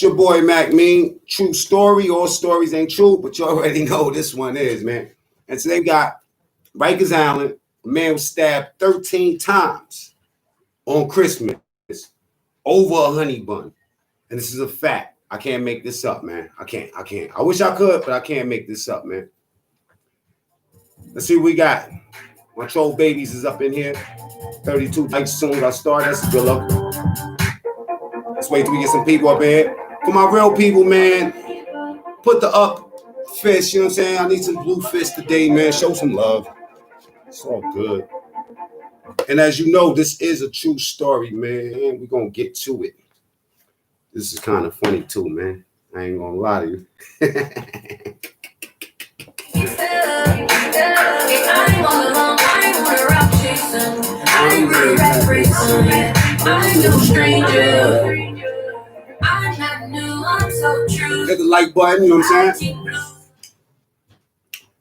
It's your boy Mac Mean. True story. All stories ain't true, but you already know this one is, man. And so they got Rikers Island. A man was stabbed 13 times on Christmas over a honey bun. And this is a fact. I can't make this up, man. I can't. I wish I could, but I can't make this up, man. Let's see what we got. My troll babies is up in here. 32 likes soon as I start. That's good luck. Let's wait till we get some people up in here. For my real people, man, put the up fist, you know what I'm saying? I need some blue fist today, man. Show some love. It's all good. And as you know, this is a true story, man. We're going to get to it. This is kind of funny, too, man. I ain't going to lie to you. I'm no stranger. I'm not new, I'm so true. Hit the like button, you know what I'm saying?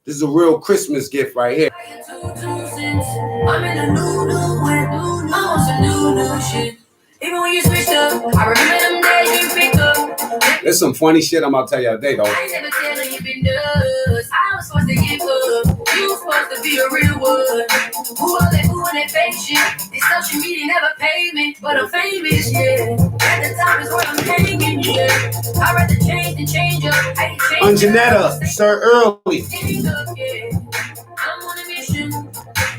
This is a real Christmas gift right here. I'm in a new way. I want some new shit. Even when you switched up, I remember them days you picked up. There's some funny shit I'm about to tell you today, though. I ain't never telling you been dust. I was supposed to give up. You was supposed to be a real one. Who all that fake shit? This social media never paid me, but I'm famous, yeah. At the top is where I'm hanging, yeah. I'd rather change than change up. On Janetta, Sir Early. I'm on a mission.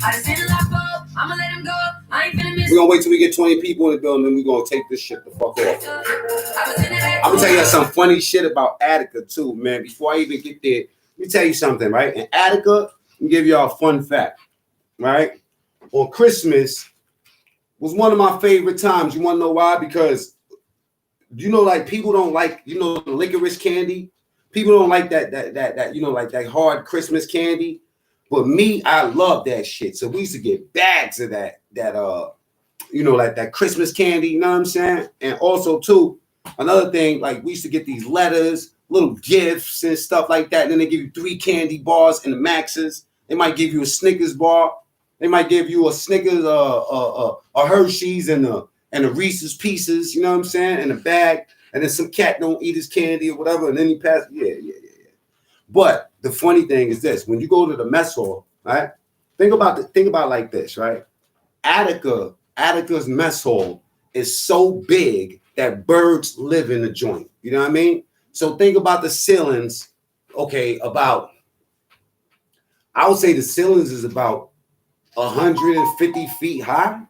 I just didn't lock up. I'ma let him go. I ain't finna miss. We're gonna wait till we get 20 people in the building, and we're gonna take this shit the fuck off. I'm gonna tell you some funny shit about Attica too, man. Before I even get there, let me tell you something, right? In Attica, let me give y'all a fun fact, right? On Christmas was one of my favorite times. You wanna know why? Because you know, like people don't like, you know, the licorice candy. People don't like that, you know, like that hard Christmas candy. But me, I love that shit. So we used to get bags of that, you know, like that Christmas candy, you know what I'm saying? And also, too, another thing, like we used to get these letters, little gifts and stuff like that. And then they give you 3 candy bars and the Maxes. They might give you a Snickers bar. They might give you a Snickers, a Hershey's and a Reese's Pieces, you know what I'm saying? And a bag. And then some cat don't eat his candy or whatever. And then he passed. Yeah. But the funny thing is this: when you go to the mess hall, right? Think about like this, right? Attica's mess hall is so big that birds live in the joint. You know what I mean? So think about the ceilings. Okay, I would say the ceilings is about 150 feet high.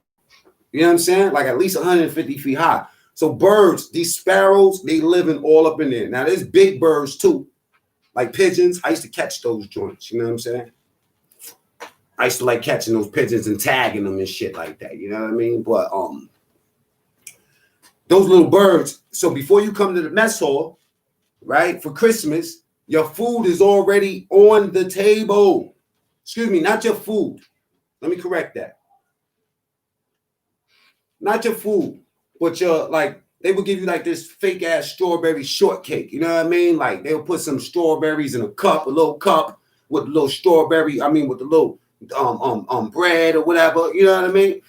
You know what I'm saying? Like at least 150 feet high. So birds, these sparrows, they living all up in there. Now there's big birds too. Like pigeons, I used to catch those joints, you know what I'm saying? I used to like catching those pigeons and tagging them and shit like that, you know what I mean? But those little birds, so before you come to the mess hall, right, for Christmas, your food is already on the table. Excuse me, not your food. Let me correct that. Not your food, but your, like, they would give you like this fake ass strawberry shortcake. You know what I mean? Like they'll put some strawberries in a little cup with a little strawberry. With the little bread or whatever. You know what I mean?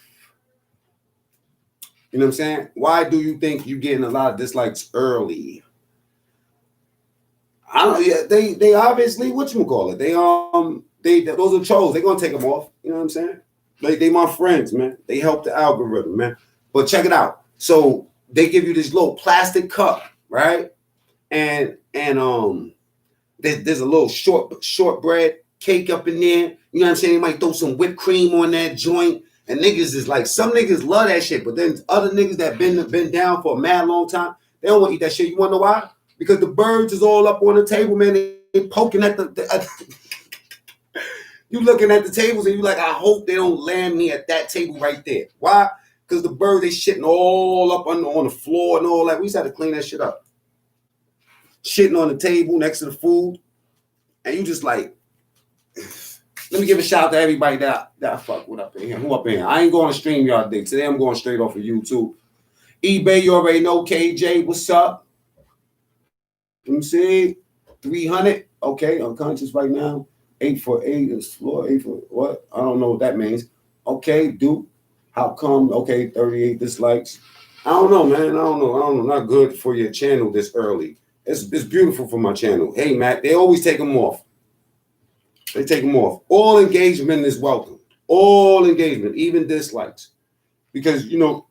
You know what I'm saying? Why do you think you're getting a lot of dislikes early? I don't know. Yeah, they obviously, whatchamacallit, they those are trolls. They're gonna take them off. You know what I'm saying? Like they my friends, man. They help the algorithm, man. But check it out. So they give you this little plastic cup, right? And there's a little shortbread cake up in there. You know what I'm saying? They might throw some whipped cream on that joint. And niggas is like, some niggas love that shit, but then other niggas that been down for a mad long time, they don't want to eat that shit. You want to know why? Because the birds is all up on the table, man. They poking at the you looking at the tables and you like, I hope they don't land me at that table right there. Why? Because the birds, they shitting all up on the floor and all that. We just had to clean that shit up. Shitting on the table next to the food. And you just like, let me give a shout out to everybody that I fuck with up in here. Who up in here? I ain't going to stream y'all day. Today I'm going straight off of YouTube. eBay, you already know. KJ, what's up? Let me see. 300. Okay, unconscious right now. 8 for 8 is floor. 8 for what? I don't know what that means. Okay, Duke. How come? Okay, 38 dislikes. I don't know, man. I don't know. Not good for your channel this early. It's beautiful for my channel. Hey, Matt, they always take them off. They take them off. All engagement is welcome. All engagement, even dislikes. Because, you know,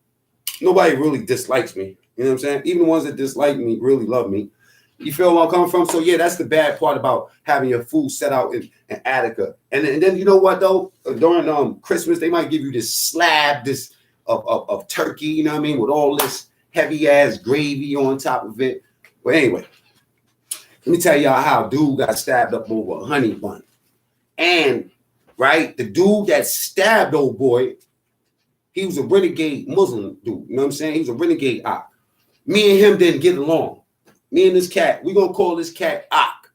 nobody really dislikes me. You know what I'm saying? Even the ones that dislike me really love me. You feel where I'm coming from? So, yeah, that's the bad part about having your food set out in Attica. And then you know what, though? During Christmas, they might give you this slab of turkey, you know what I mean, with all this heavy-ass gravy on top of it. But anyway, let me tell y'all how a dude got stabbed up over a honey bun. And, right, the dude that stabbed old boy, he was a renegade Muslim dude. You know what I'm saying? He was a renegade op. Me and him didn't get along. Me and this cat, we're going to call this cat Ak.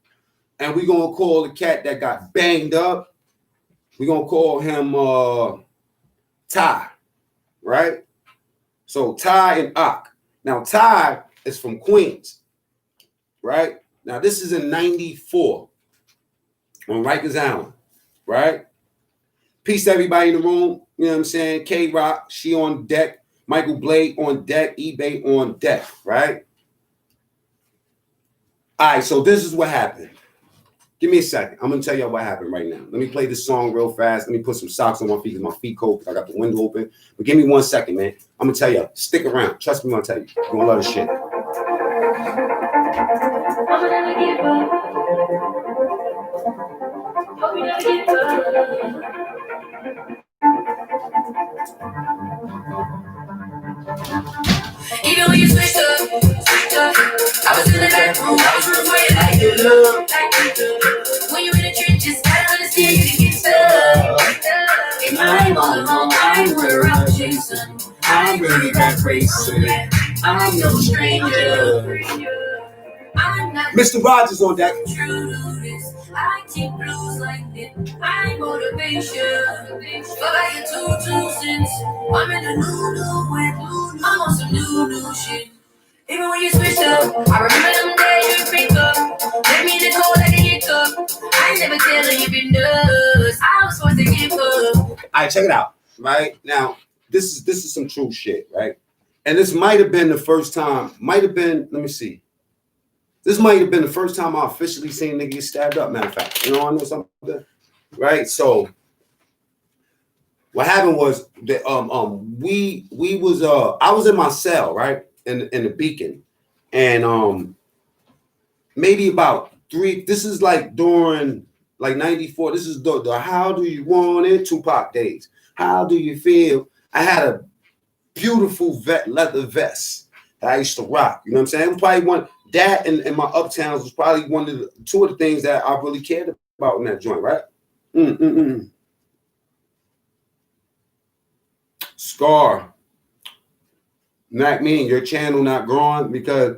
And we're going to call the cat that got banged up, we're going to call him Ty. Right? So Ty and Ak. Now, Ty is from Queens. Right? Now, this is in 94 on Rikers Island. Right? Peace to everybody in the room. You know what I'm saying? K-Rock, she on deck. Michael Blade on deck. eBay on deck. Right? All right, so this is what happened. Give me a second. I'm going to tell y'all what happened right now. Let me play this song real fast. Let me put some socks on my feet because my feet cold because I got the window open. But give me 1 second, man. I'm going to tell y'all. Stick around. Trust me when I tell you. You're going to love this shit. Even when you switched up, I was in the back room, I was rooting for you like you love. When you in the trenches, gotta understand you can get stuck. In my home, I'm around Jason. I'm really that racing. I'm no stranger. Mr. Rogers on deck. I keep blues like this. I motivation. Feel like a 2 cents. I'm in the new with I'm on some new shit. Even when you switch up, I remember them days you pick up. Let me in the cold like a hiccup. I ain't never telling you been nuts. I was supposed to give up. All right, check it out. Right now, this is some true shit, right? And this might have been the first time. Might have been. Let me see. This might have been the first time I officially seen nigga get stabbed up. Matter of fact, you know, I know something, right? So what happened was that we was I was in my cell, right, in the Beacon, and maybe about 3. This is like during like 94. This is the How Do You Want It Tupac days. How do you feel? I had a beautiful leather vest that I used to rock. You know what I'm saying? Probably one. That and my Uptowns was probably two of the things that I really cared about in that joint, right? Scar, not me, your channel not growing because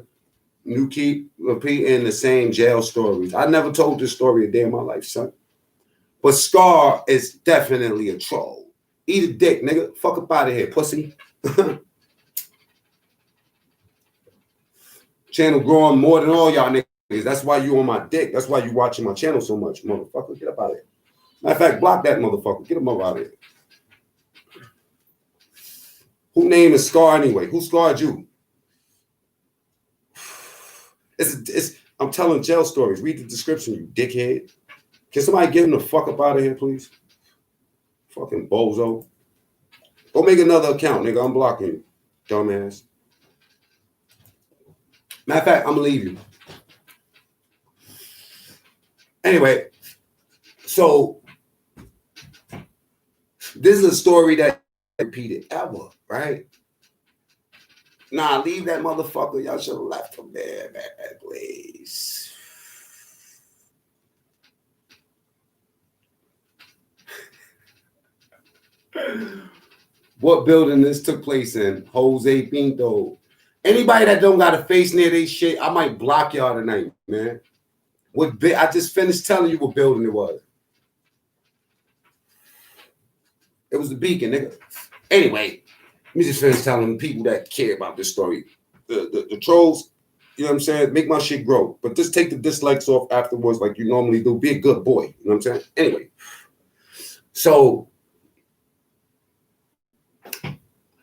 you keep repeating the same jail stories. I never told this story a day in my life, son. But Scar is definitely a troll. Eat a dick, nigga. Fuck up out of here, pussy. Channel growing more than all y'all niggas. That's why you on my dick. That's why you watching my channel so much, motherfucker. Get up out of here. Matter of fact, block that motherfucker. Get him up out of here. Who named is Scar anyway? Who scarred you? I'm telling jail stories. Read the description, you dickhead. Can somebody get him the fuck up out of here, please? Fucking bozo. Go make another account, nigga. I'm blocking you, dumbass. Matter of fact, I'm gonna leave you. Anyway, so this is a story that repeated ever, right? Nah, leave that motherfucker. Y'all should have left him there, man, please. What building this took place in? Jose Pinto. Anybody that don't got a face near they shit, I might block y'all tonight, man. I just finished telling you what building it was. It was the Beacon, nigga. Anyway, let me just finish telling people that care about this story. The trolls, you know what I'm saying? Make my shit grow. But just take the dislikes off afterwards like you normally do. Be a good boy. You know what I'm saying? Anyway. So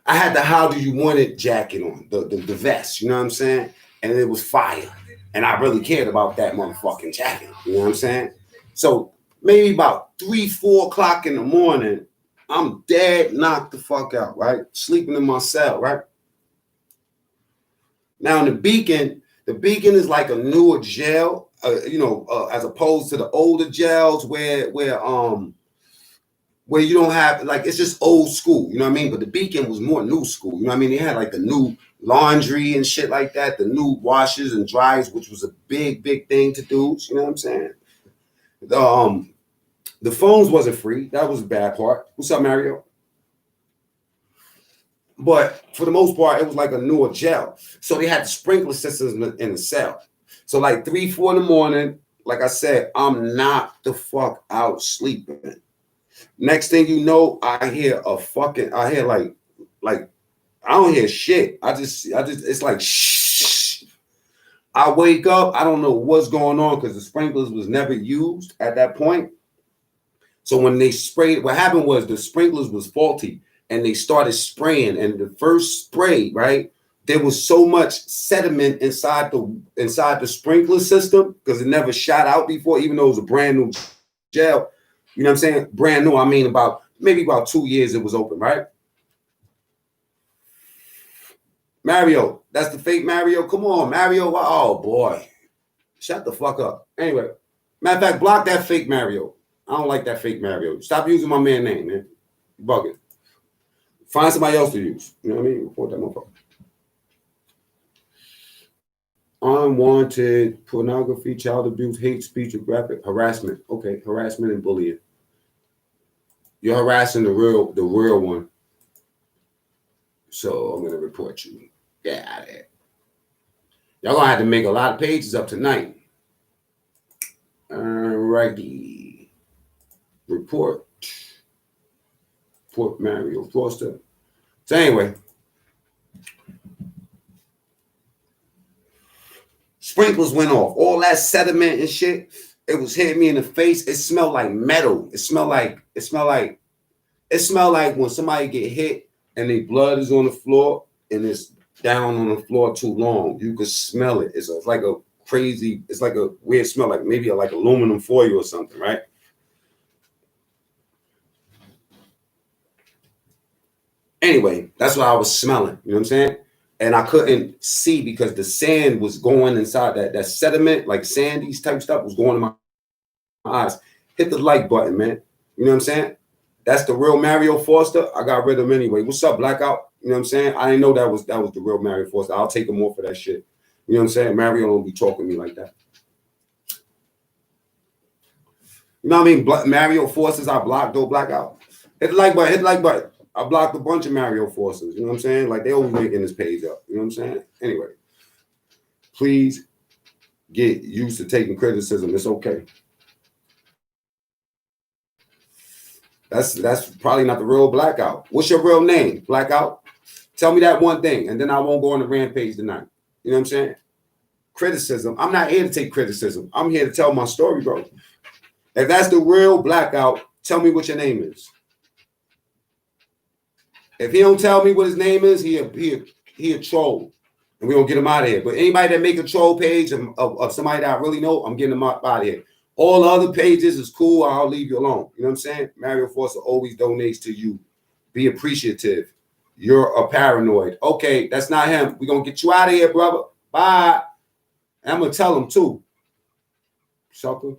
I I had the how do you want it jacket on, the vest, you know what I'm saying? And it was fire. And I really cared about that motherfucking jacket, you know what I'm saying? So maybe about 3, 4 o'clock in the morning, I'm dead knocked the fuck out, right? Sleeping in my cell, right? Now in the Beacon is like a newer jail, as opposed to the older jails where you don't have, like, it's just old school, you know what I mean? But the Beacon was more new school, you know what I mean? They had like the new laundry and shit like that, the new washers and dryers, which was a big thing to do, you know what I'm saying? The phones wasn't free. That was the bad part. What's up, Mario? But for the most part, it was like a newer jail. So they had the sprinkler systems in the cell. So like 3, 4 in the morning, like I said, I'm knocked the fuck out sleeping. Next thing you know, I hear like I don't hear shit. I just it's like shh. I wake up, I don't know what's going on because the sprinklers was never used at that point. So when they sprayed, what happened was the sprinklers was faulty and they started spraying. And the first spray, right, there was so much sediment inside the sprinkler system because it never shot out before, even though it was a brand new jail. You know what I'm saying? Brand new. I mean, maybe about 2 years it was open, right? Mario, that's the fake Mario. Come on, Mario. Oh boy, shut the fuck up. Anyway, matter of fact, block that fake Mario. I don't like that fake Mario. Stop using my man name, man. You bugging. Find somebody else to use. You know what I mean? Report that motherfucker. Unwanted pornography, child abuse, hate speech, or graphic harassment. Okay, harassment and bullying. You're harassing the real one. So I'm gonna report you. Get out of here. Y'all gonna have to make a lot of pages up tonight. Alrighty. Report Mario Foster. So anyway, sprinklers went off. All that sediment and shit, it was hitting me in the face. It smelled like metal. It smelled like when somebody get hit and their blood is on the floor and it's down on the floor too long. You could smell it. It's like a weird smell, like maybe like aluminum foil or something, right? Anyway, that's what I was smelling. You know what I'm saying? And I couldn't see because the sand was going inside that sediment, like sandy type stuff was going in my eyes. Hit the like button, man. You know what I'm saying? That's the real Mario Foster. I got rid of him anyway. What's up, Blackout? You know what I'm saying? I didn't know that was the real Mario Foster. I'll take him off for that shit. You know what I'm saying? Mario don't be talking to me like that. You know what I mean? Mario Forces, I blocked, don't Blackout. Hit the like button, hit the like button. I blocked a bunch of Mario Forces. You know what I'm saying? Like, they always making this page up. You know what I'm saying? Anyway, please get used to taking criticism. It's okay. That's probably not the real Blackout. What's your real name, Blackout? Tell me that one thing, and then I won't go on the rampage tonight. You know what I'm saying? Criticism. I'm not here to take criticism. I'm here to tell my story, bro. If that's the real Blackout, tell me what your name is. If he don't tell me what his name is, he a troll, and we don't get him out of here. But anybody that make a troll page of somebody that I really know, I'm getting them out of here. All the other pages is cool. I'll leave you alone. You know what I'm saying? Mario Foster always donates to you. Be appreciative. You're a paranoid. Okay, that's not him. We're going to get you out of here, brother. Bye. And I'm going to tell him, too. Sucker.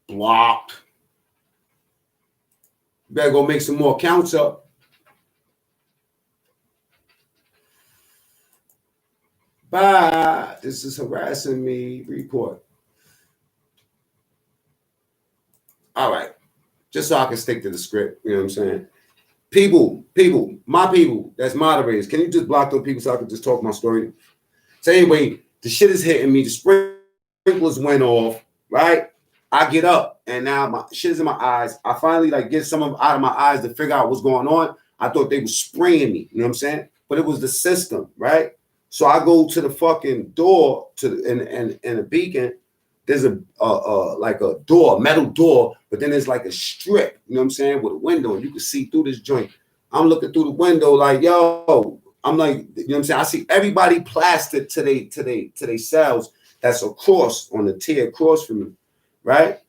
Blocked. Better go make some more counts up. Bye. This is harassing me. Report. All right. Just so I can stick to the script. You know what I'm saying? People, my people, that's moderators. Can you just block those people so I can just talk my story? So anyway, the shit is hitting me. The sprinklers went off, right? I get up and now my shit is in my eyes. I finally get some of out of my eyes to figure out what's going on. I thought they were spraying me. You know what I'm saying? But it was the system, right? So I go to the fucking door in a Beacon. There's a door, metal door, but then there's like a strip, you know what I'm saying, with a window, and you can see through this joint. I'm looking through the window like, yo, I'm like, you know what I'm saying? I see everybody plastered to they cells that's across on the tier across from me, right?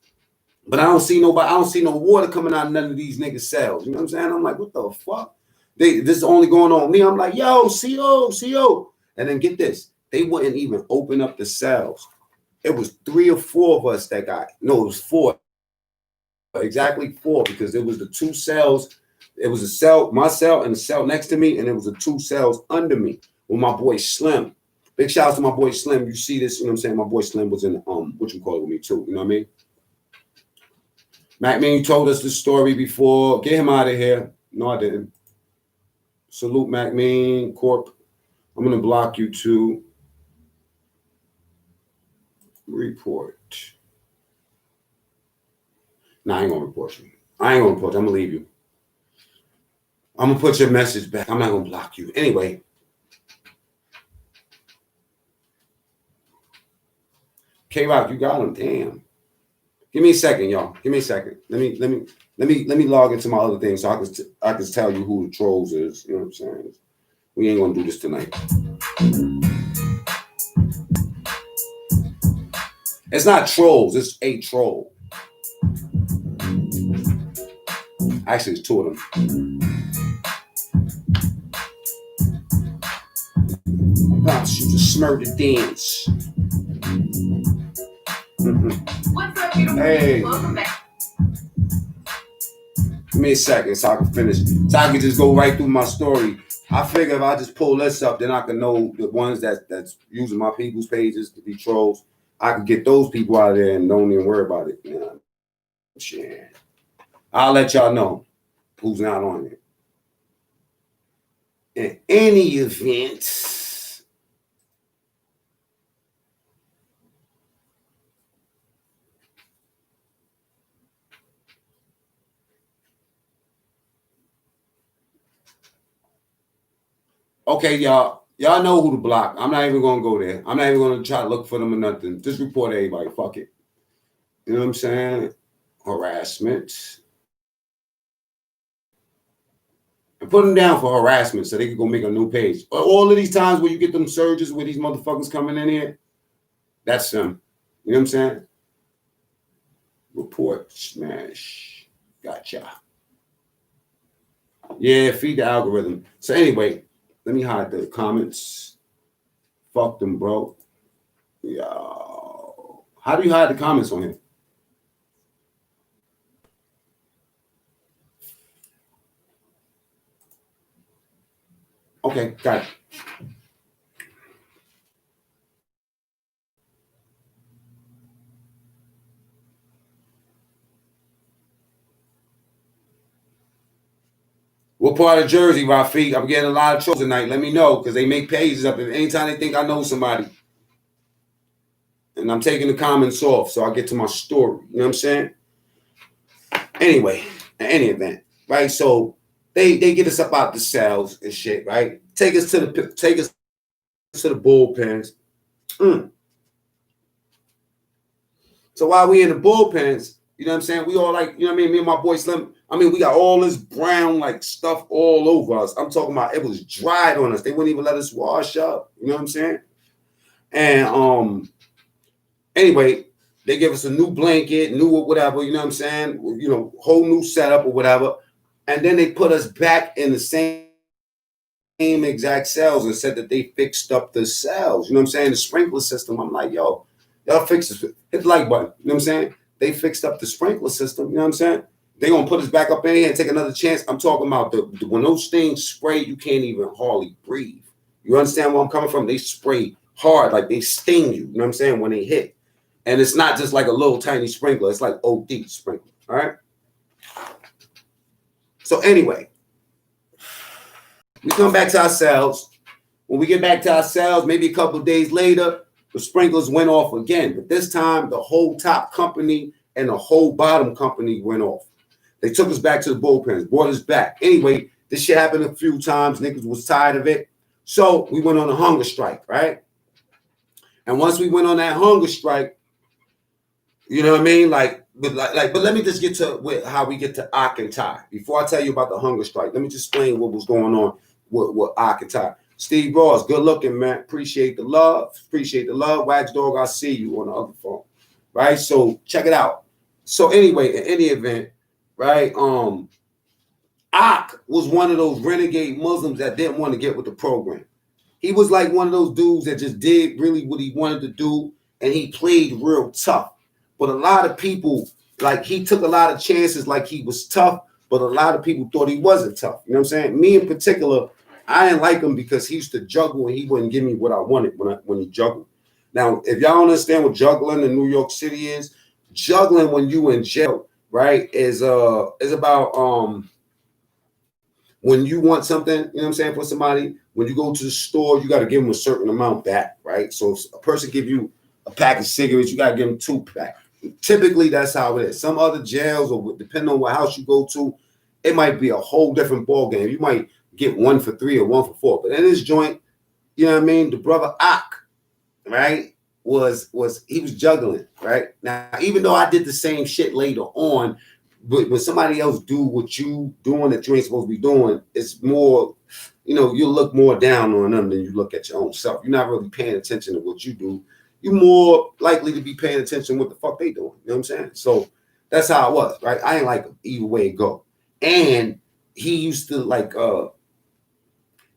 But I don't see nobody, I don't see no water coming out of none of these niggas' cells. You know what I'm saying? I'm like, what the fuck? This is only going on with me. I'm like, yo, CO. And then get this, they wouldn't even open up the cells. It was 3 or 4 of us that got, no, it was 4. Exactly 4, because it was the 2 cells. It was a cell, my cell, and the cell next to me, and it was the 2 cells under me with my boy Slim. Big shout out to my boy Slim. You see this, you know what I'm saying? My boy Slim was in what you call it with me too, you know what I mean? Macmean, you told us this story before. Get him out of here. No, I didn't. Salute Macmean Corp. I'm gonna block you too. Report. Nah, I ain't gonna report you. I ain't gonna report you. I'm gonna leave you. I'm gonna put your message back. I'm not gonna block you. Anyway. K-Rock, you got him. Damn. Give me a second, y'all. Give me a second. Let me log into my other thing so I can tell you who the trolls is. You know what I'm saying? We ain't gonna do this tonight. It's not trolls. It's a troll. Actually, it's 2 of them. I'm about to shoot a Smurder dance. What's up, beautiful? Hey. Welcome back. Give me a second so I can finish. So I can just go right through my story. I figure if I just pull this up, then I can know the ones that's using my people's pages to be trolls. I can get those people out of there and don't even worry about it. Yeah. Shit. I'll let y'all know who's not on it. In any event, okay, y'all know who to block. I'm not even gonna go there. I'm not even gonna try to look for them or nothing. Just report everybody. Fuck it. You know what I'm saying? Harassment. And put them down for harassment so they can go make a new page. All of these times where you get them surges where these motherfuckers coming in here, that's them. You know what I'm saying? Report, smash. Gotcha. Yeah, feed the algorithm. So anyway, let me hide the comments. Fuck them, bro. Yo. How do you hide the comments on here? Okay, got it. What part of Jersey, Rafiq? I'm getting a lot of trolls tonight. Let me know, because they make pages up. If anytime they think I know somebody. And I'm taking the comments off so I get to my story. You know what I'm saying? Anyway, in any event, right? So they get us up out the cells and shit, right? Take us to the bullpens. So while we in the bullpens, you know what I'm saying? We all like, you know what I mean? Me and my boy Slim. I mean, we got all this brown like stuff all over us. I'm talking about it was dried on us. They wouldn't even let us wash up. You know what I'm saying? And anyway, they give us a new blanket, new whatever, you know what I'm saying? You know, whole new setup or whatever. And then they put us back in the same exact cells and said that they fixed up the cells. You know what I'm saying? The sprinkler system. I'm like, yo, y'all fix this. Hit the like button. You know what I'm saying? They fixed up the sprinkler system. You know what I'm saying? They gonna put us back up in here and take another chance. I'm talking about when those things spray, you can't even hardly breathe. You understand where I'm coming from? They spray hard, like they sting you. You know what I'm saying? When they hit. And it's not just like a little tiny sprinkler. It's like OD sprinkler. All right. So anyway, we come back to our cells. When we get back to our cells, maybe a couple of days later, the sprinklers went off again. But this time, the whole top company and the whole bottom company went off. They took us back to the bullpens, brought us back. Anyway, this shit happened a few times. Niggas was tired of it. So we went on a hunger strike, right? And once we went on that hunger strike, you know what I mean? Like, but but let me just get to how we get to Ak and Ty. Before I tell you about the hunger strike, let me just explain what was going on with Ak and Ty. Steve Ross, good looking, man. Appreciate the love. Appreciate the love. Wax Dog, I see you on the other phone. Right? So check it out. So anyway, in any event, right? Ak was one of those renegade Muslims that didn't want to get with the program. He was like one of those dudes that just did really what he wanted to do, and he played real tough. But a lot of people, like, he took a lot of chances like he was tough, but a lot of people thought he wasn't tough. You know what I'm saying? Me in particular, I didn't like him because he used to juggle and he wouldn't give me what I wanted when he juggled. Now, if y'all understand what juggling in New York City is, juggling when you in jail, right, is about when you want something, you know what I'm saying, for somebody, when you go to the store, you got to give them a certain amount back, right? So if a person give you a pack of cigarettes, you got to give them 2 packs. Typically, that's how it is. Some other jails, or depending on what house you go to, it might be a whole different ball game. You might get 1 for 3 or 1 for 4. But in this joint, you know what I mean, the brother Ak, right, was juggling, right? Now, even though I did the same shit later on, but when somebody else do what you doing that you ain't supposed to be doing, it's more, you know, you look more down on them than you look at your own self. You're not really paying attention to what you do. You're more likely to be paying attention to what the fuck they doing. You know what I'm saying? So that's how it was, right? I ain't like him either way it go. And he used to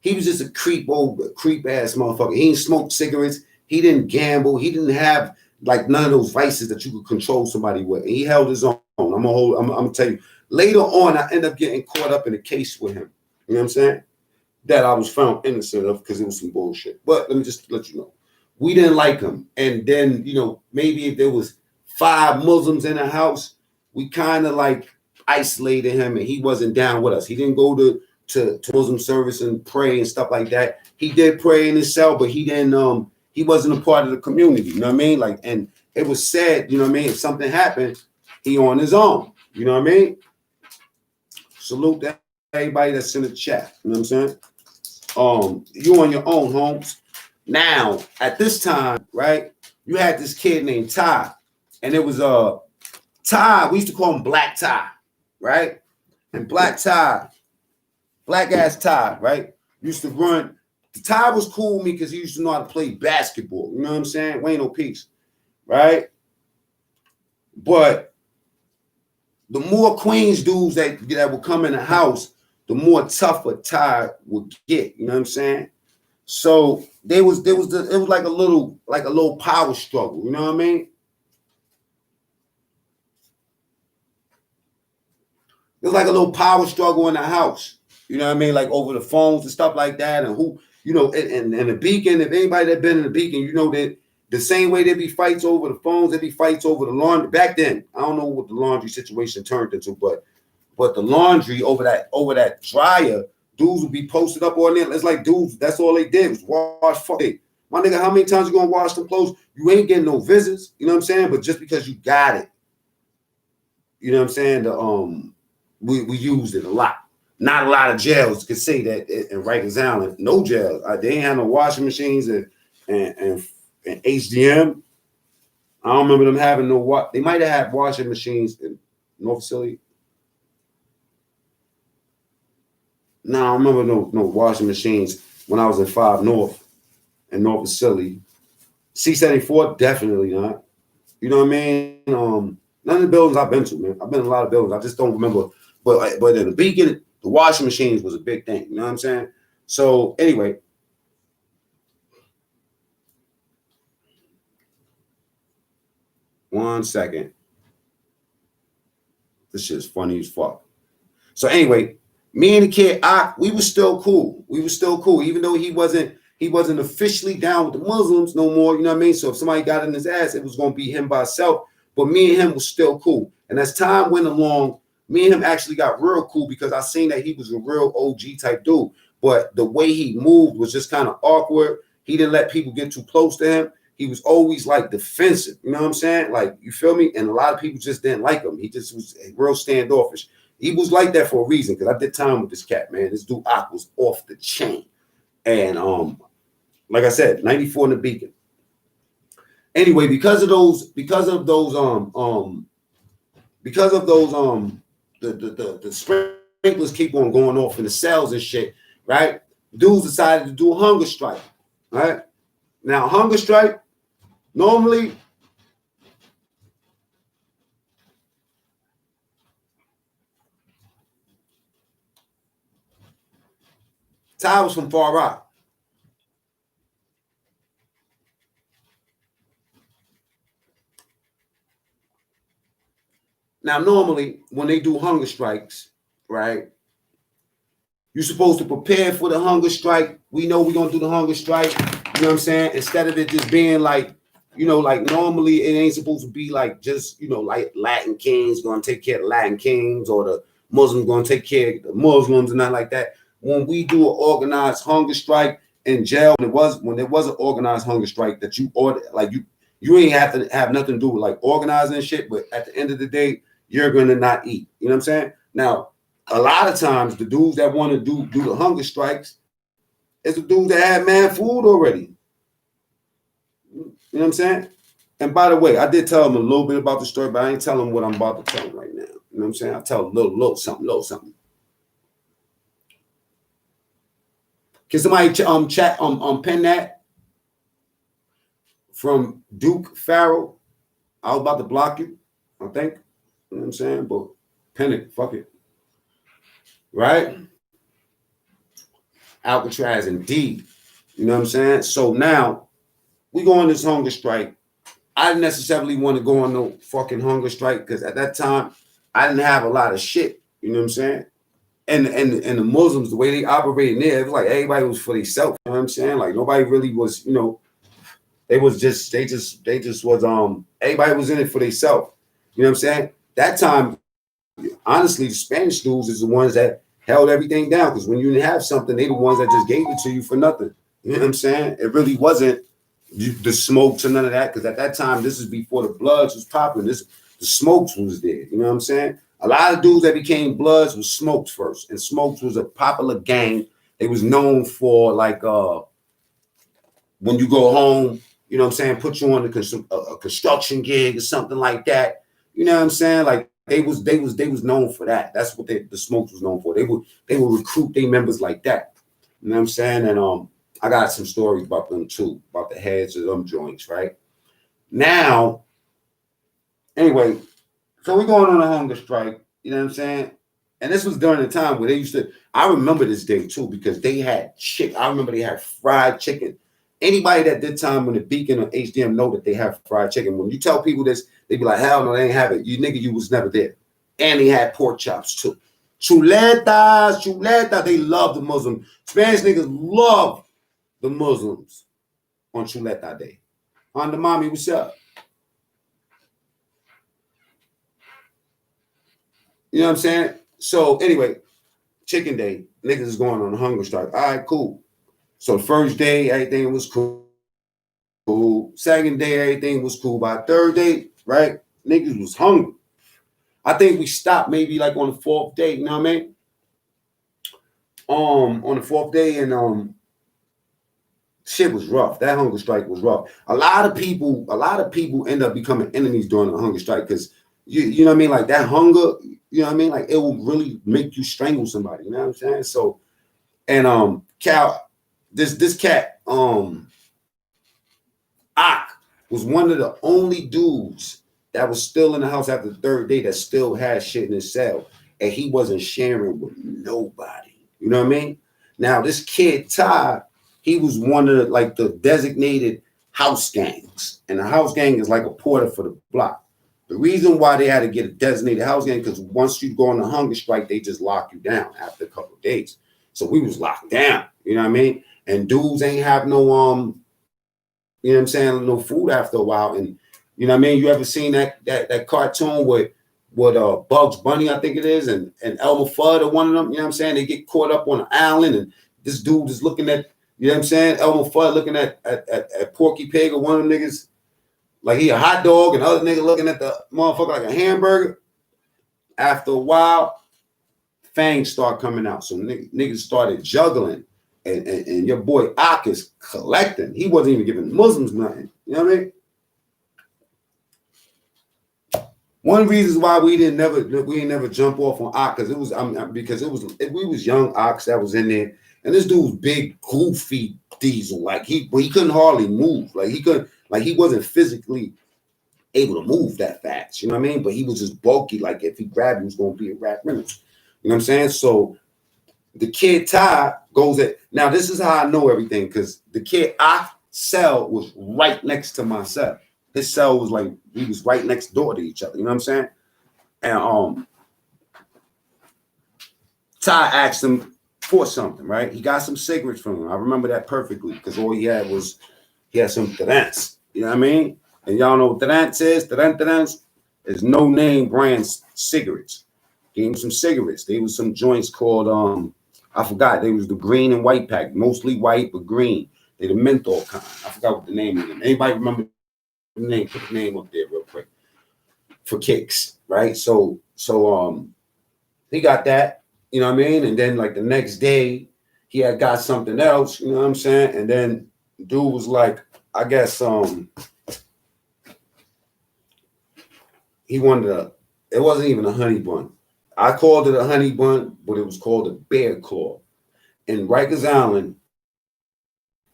he was just a creep ass motherfucker. He didn't smoke cigarettes. He didn't gamble. He didn't have like none of those vices that you could control somebody with. And he held his own. I'm gonna tell you. Later on, I ended up getting caught up in a case with him. You know what I'm saying? That I was found innocent of because it was some bullshit. But let me just let you know. We didn't like him. And then, you know, maybe if there was 5 Muslims in the house, we kind of like isolated him and he wasn't down with us. He didn't go to Muslim service and pray and stuff like that. He did pray in his cell, but he didn't he wasn't a part of the community. You know what I mean? Like, and it was sad, you know what I mean? If something happened, he on his own. You know what I mean? Salute to everybody that's in the chat. You know what I'm saying? You on your own, Holmes. Now, at this time, right, you had this kid named Ty, and it was Ty. We used to call him Black Ty, right? And Black Ty, black ass Ty, right, used to run. The Ty was cool with me because he used to know how to play basketball. You know what I'm saying? Wayne O'Peace, right? But the more Queens dudes that would come in the house, the more tougher Ty would get. You know what I'm saying? So it was like a little power struggle. You know what I mean? It was like a little power struggle in the house. You know what I mean? Like over the phones and stuff like that. And who, you know, and the Beacon, if anybody that been in the Beacon, you know that the same way there be fights over the phones, there be fights over the laundry. Back then, I don't know what the laundry situation turned into, but the laundry over that dryer, dudes would be posted up on there. It's like dudes, that's all they did was wash. Fuck it. My nigga, how many times you gonna wash them clothes? You ain't getting no visits, you know what I'm saying? But just because you got it, you know what I'm saying? We used it a lot. Not a lot of jails could say that in Rikers Island. No jails. They ain't have no washing machines and HDM. I don't remember them having no what. They might have had washing machines in North Philly. No, I remember no washing machines when I was in 5 North and North Philly. C-74, definitely not. You know what I mean? None of the buildings I've been to, man. I've been in a lot of buildings. I just don't remember. But in the Beacon, the washing machines was a big thing. You know what I'm saying? So anyway. One second. This shit's funny as fuck. So anyway, me and the kid, we were still cool. We were still cool, even though he wasn't officially down with the Muslims no more. You know what I mean? So if somebody got in his ass, it was gonna be him by himself. But me and him was still cool. And as time went along, me and him actually got real cool because I seen that he was a real OG type dude. But the way he moved was just kind of awkward. He didn't let people get too close to him. He was always like defensive. You know what I'm saying? Like, you feel me? And a lot of people just didn't like him. He just was real standoffish. He was like that for a reason because I did time with this cat, man. This dude Ak was off the chain. And like I said, 94 in the Beacon. Anyway, because of those because of those the sprinklers keep on going off in the cells and shit, right? Dudes decided to do a hunger strike, right? Now, hunger strike, normally, Ty was from Far Rock. Now, normally, when they do hunger strikes, right, you're supposed to prepare for the hunger strike. We know we're going to do the hunger strike. You know what I'm saying? Instead of it just being like, you know, like normally it ain't supposed to be like just, you know, like Latin kings going to take care of the Latin kings or the Muslims going to take care of the Muslims and nothing like that. When we do an organized hunger strike in jail, when there was an organized hunger strike that you order, like you ain't have to have nothing to do with like organizing shit, but at the end of the day, you're going to not eat. You know what I'm saying? Now, a lot of times the dudes that want to do the hunger strikes is the dudes that have mad food already. You know what I'm saying? And by the way, I did tell him a little bit about the story, but I ain't telling him what I'm about to tell him right now. You know what I'm saying? I tell him a little something. Can somebody chat pin that from Duke Farrell? I was about to block you, I think. You know what I'm saying? But pin it, fuck it. Right? Alcatraz indeed. You know what I'm saying? So now we go on this hunger strike. I didn't necessarily want to go on no fucking hunger strike because at that time I didn't have a lot of shit. You know what I'm saying? And the Muslims, the way they operated there, it was like everybody was for themselves. You know what I'm saying? Like nobody really was, you know, they just was everybody was in it for themselves. You know what I'm saying? That time, honestly, the Spanish dudes is the ones that held everything down because when you didn't have something, they the ones that just gave it to you for nothing. You know what I'm saying? It really wasn't the smokes or none of that because at that time, this is before the Bloods was popping. The smokes was there. You know what I'm saying? A lot of dudes that became Bloods was Smokes first, and Smokes was a popular gang. They was known for like when you go home, you know what I'm saying, put you on a construction gig or something like that. You know what I'm saying? Like they was known for that. That's what the Smokes was known for. They would recruit their members like that. You know what I'm saying? And I got some stories about them too, about the heads of them joints, right? Now, anyway, so we're going on a hunger strike, you know what I'm saying? And this was during the time where they used to, I remember this day too, because they had chicken. I remember they had fried chicken. Anybody that did time when the Beacon or HDM know that they have fried chicken. When you tell people this, they be like, hell no, they ain't have it. You nigga, you was never there. And they had pork chops too. Chuleta. They love the Muslim. Spanish niggas love the Muslims on Chuleta Day. Honda Mommy, what's up? You know what I'm saying? So anyway, chicken day, niggas is going on a hunger strike. All right, cool. So the first day, everything was cool. Second day, everything was cool. By third day, right, niggas was hungry. I think we stopped maybe like on the fourth day, you know what I mean? On the fourth day, and shit was rough. That hunger strike was rough. A lot of people end up becoming enemies during the hunger strike because you know what I mean? Like that hunger, you know what I mean? Like it will really make you strangle somebody, you know what I'm saying? So, and Cal, this cat, Ak, was one of the only dudes that was still in the house after the third day that still had shit in his cell, and he wasn't sharing with nobody. You know what I mean? Now this kid Ty, he was one of the designated house gangs, and the house gang is like a porter for the block. The reason why they had to get a designated house gang because once you go on a hunger strike, they just lock you down after a couple of days. So we was locked down. You know what I mean? And dudes ain't have no you know what I'm saying, no food after a while. And you know what I mean? You ever seen that cartoon with Bugs Bunny, I think it is, and Elmer Fudd or one of them, you know what I'm saying? They get caught up on an island and this dude is looking at, you know what I'm saying, Elmer Fudd looking at Porky Pig or one of them niggas like he a hot dog and the other nigga looking at the motherfucker like a hamburger. After a while, fangs start coming out. So niggas started juggling. And your boy Ak is collecting. He wasn't even giving Muslims nothing. You know what I mean? One of the reasons why we didn't never jump off on Ock because we was young Ox that was in there, and this dude was big, goofy diesel. Like he couldn't hardly move. He wasn't physically able to move that fast. You know what I mean? But he was just bulky. Like if he grabbed, he was gonna be a rap rental. You know what I'm saying? So the kid Ty goes at now. This is how I know everything because the kid cell was right next to my cell. His cell was like we was right next door to each other. You know what I'm saying? And Ty asked him for something, right? He got some cigarettes from him. I remember that perfectly because all he had some Adolescents. You know what I mean? And y'all know what Adolescents is? Adolescents is no name brand cigarettes. Gave him some cigarettes. They was some joints called I forgot. They was the green and white pack, mostly white but green. They the menthol kind. I forgot what the name of them. Anybody remember the name? Put the name up there real quick. For kicks, right? So he got that, you know what I mean? And then like the next day, he had got something else, you know what I'm saying? And then dude was like, I guess he wanted it wasn't even a honey bun. I called it a honey bun, but it was called a bear claw. In Rikers Island,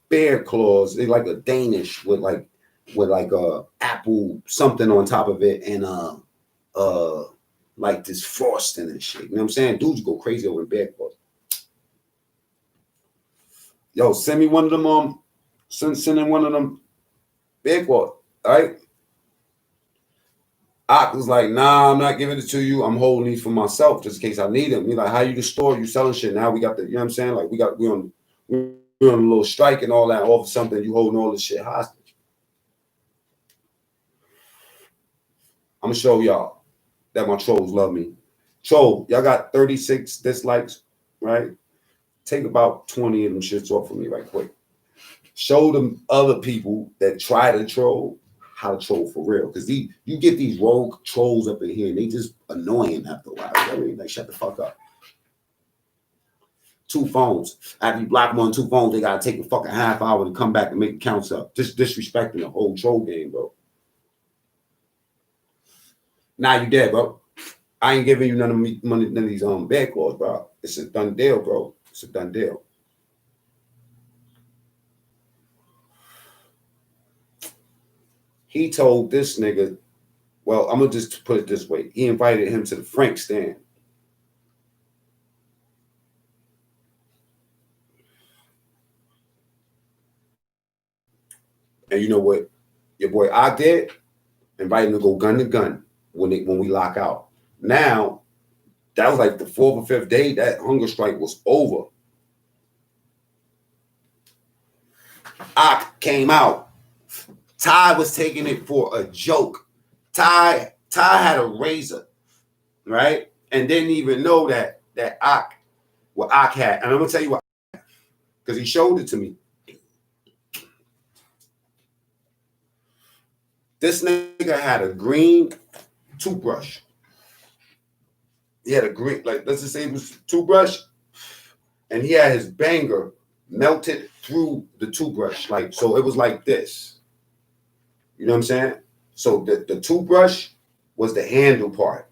bear claws, they like a Danish with a apple something on top of it and like this frosting and shit. You know what I'm saying? Dudes go crazy over bear claws. Yo, send me one of them send in one of them bear claws, all right? I was like, nah, I'm not giving it to you. I'm holding these for myself just in case I need them. He's like, how you the store? You selling shit. Now we got the, you know what I'm saying? Like we're on a little strike and all that. All of something, you holding all this shit hostage. I'm gonna show y'all that my trolls love me. Troll, y'all got 36 dislikes, right? Take about 20 of them shits off of me right quick. Show them other people that try to troll how to troll for real. Because you get these rogue trolls up in here and they just annoying after a while. You know what I mean? Like, shut the fuck up. 2 phones. After you block them on 2 phones, they gotta take a fucking half hour to come back and make the counts up. Just disrespecting the whole troll game, bro. Now you dead, bro. I ain't giving you none of these bad claws, bro. It's a done deal, bro. It's a done deal. He told this nigga, well, I'm gonna just put it this way. He invited him to the Frank stand. And you know what your boy I did? Invite him to go gun to gun when we lock out. Now, that was like the 4th or 5th day that hunger strike was over. I came out. Ty was taking it for a joke. Ty had a razor, right? And didn't even know that what Ak had. And I'm gonna tell you what, because he showed it to me. This nigga had a green toothbrush. He had a green, like, let's just say it was toothbrush, and he had his banger melted through the toothbrush. Like, so it was like this. You know what I'm saying? So the toothbrush was the handle part.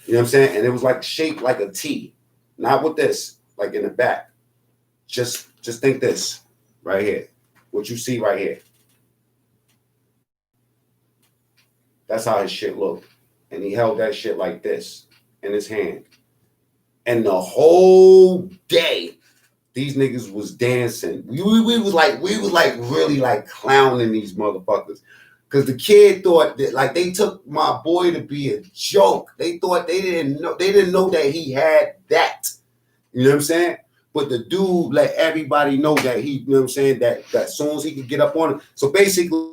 You know what I'm saying? And it was like shaped like a T. Not with this, like in the back. Just think this right here. What you see right here. That's how his shit looked. And he held that shit like this in his hand. And the whole day, these niggas was dancing. We was like really like clowning these motherfuckers. Cause the kid thought that like they took my boy to be a joke. They thought they didn't know that he had that. You know what I'm saying? But the dude let everybody know that he, you know what I'm saying, that as soon as he could get up on it. So basically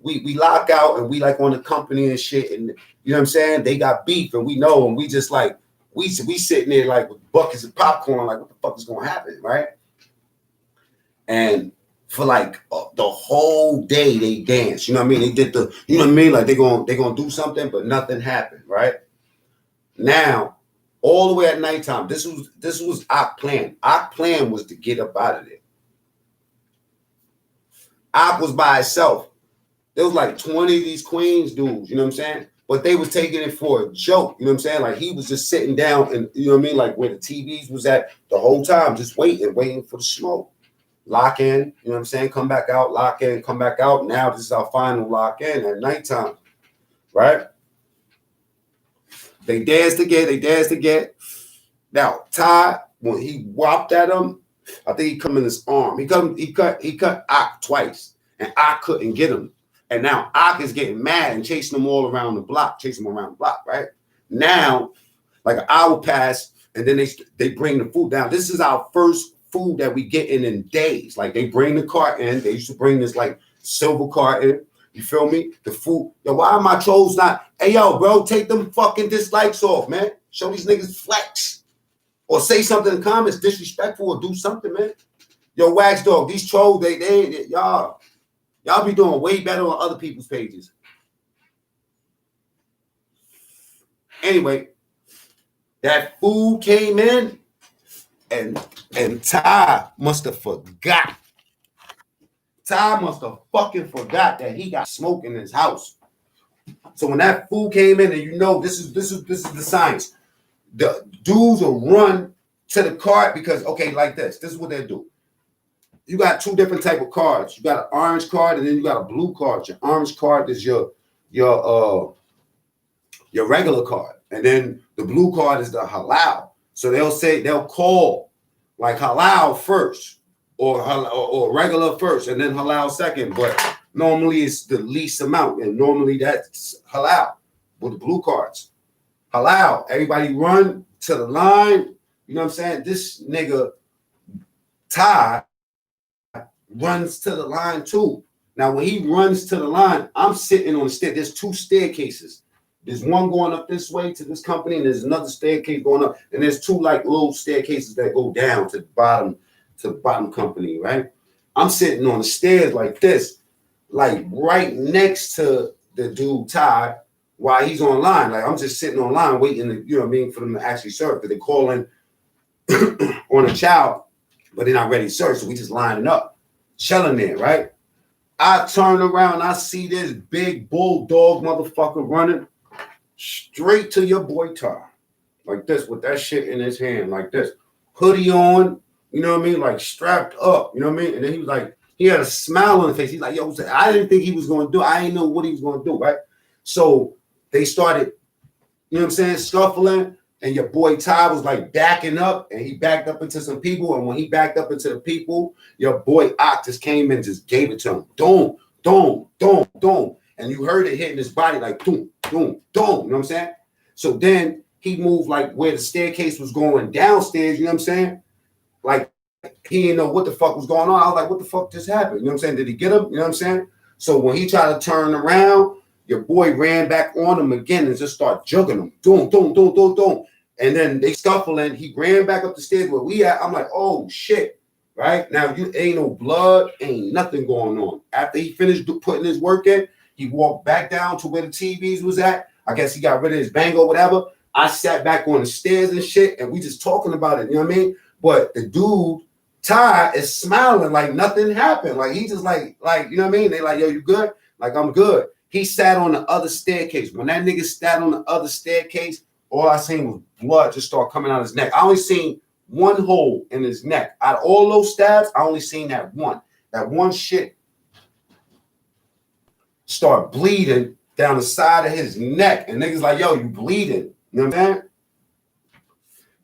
we lock out and we like on the company and shit, and you know what I'm saying? They got beef and we know, and we just like we sitting there like with buckets of popcorn, like what the fuck is gonna happen, right? And for like the whole day they danced, you know what I mean? They did the, you know what I mean? Like they gonna do something, but nothing happened, right? Now, all the way at nighttime, this was our plan. Our plan was to get up out of there. Op was by itself. There was like 20 of these Queens dudes, you know what I'm saying? but they was taking it for a joke. You know what I'm saying? Like he was just sitting down and you know what I mean, like where the TVs was at the whole time, just waiting for the smoke. Lock in, you know what I'm saying? Come back out, lock in, come back out. Now this is our final lock in at nighttime, right? They danced again. Now Ty, when he whopped at him, I think he come in his arm. He cut Ock twice, and Ock couldn't get him. And now Ock is getting mad and chasing him all around the block, right? Now, like an hour passed, and then they bring the food down. This is our first food that we get in days. Like they bring the cart in. They used to bring this like silver cart in. You feel me? The food. Yo, why are my trolls not? Hey, yo, bro, take them fucking dislikes off, man. Show these niggas flex. Or say something in the comments, disrespectful, or do something, man. Yo, Wax Dog, these trolls, y'all be doing way better on other people's pages. Anyway, that food came in, and Ty must have forgot. Ty must have fucking forgot that he got smoke in his house. So when that food came in, and you know this is the science. The dudes will run to the cart because like this is what they do. You got two different type of cards. You got an orange card and then you got a blue card. Your orange card is your regular card, and then the blue card is the halal. So they'll call like halal first or regular first and then halal second, but normally it's the least amount, and normally that's halal with the blue cards. Halal, everybody run to the line. You know what I'm saying? This nigga Ty runs to the line too. Now, when he runs to the line, I'm sitting on the stair. There's two staircases. There's one going up this way to this company, and there's another staircase going up, and there's two like little staircases that go down to the bottom company, right? I'm sitting on the stairs like this, like right next to the dude Ty while he's online. Like I'm just sitting online waiting to, you know what I mean, for them to actually serve. Because they calling on a child, but they're not ready to serve. So we just lining up, chilling there, right? I turn around, I see this big bulldog motherfucker running straight to your boy Ty. Like this, with that shit in his hand, like this. Hoodie on, you know what I mean? Like strapped up, you know what I mean? And then he was like, he had a smile on his face. He's like, yo, I didn't think he was going to do. I didn't know what he was going to do, right? So they started, you know what I'm saying, scuffling. And your boy Ty was like backing up, and he backed up into some people. And when he backed up into the people, your boy Ock just came in and just gave it to him. Doom, doom, doom, doom. And you heard it hitting his body like doom, doom, doom. You know what I'm saying? So then he moved like where the staircase was going downstairs, you know what I'm saying? Like he didn't know what the fuck was going on. I was like, what the fuck just happened? You know what I'm saying? Did he get him? You know what I'm saying? So when he tried to turn around, your boy ran back on him again and just started jugging him. Doom, doom, doom, doom, doom. And then they scuffling. He ran back up the stairs where we at. I'm like, oh shit. Right? Now you ain't no blood, ain't nothing going on. After he finished putting his work in, he walked back down to where the TVs was at. I guess he got rid of his bang or whatever. I sat back on the stairs and shit, and we just talking about it, you know what I mean? But the dude, Ty, is smiling like nothing happened. Like he just like, you know what I mean? They like, yo, you good? Like, I'm good. He sat on the other staircase. When that nigga sat on the other staircase, all I seen was blood just start coming out of his neck. I only seen one hole in his neck. Out of all those stabs, I only seen that one. That one shit start bleeding down the side of his neck. And niggas like, yo, you bleeding. You know what I'm saying?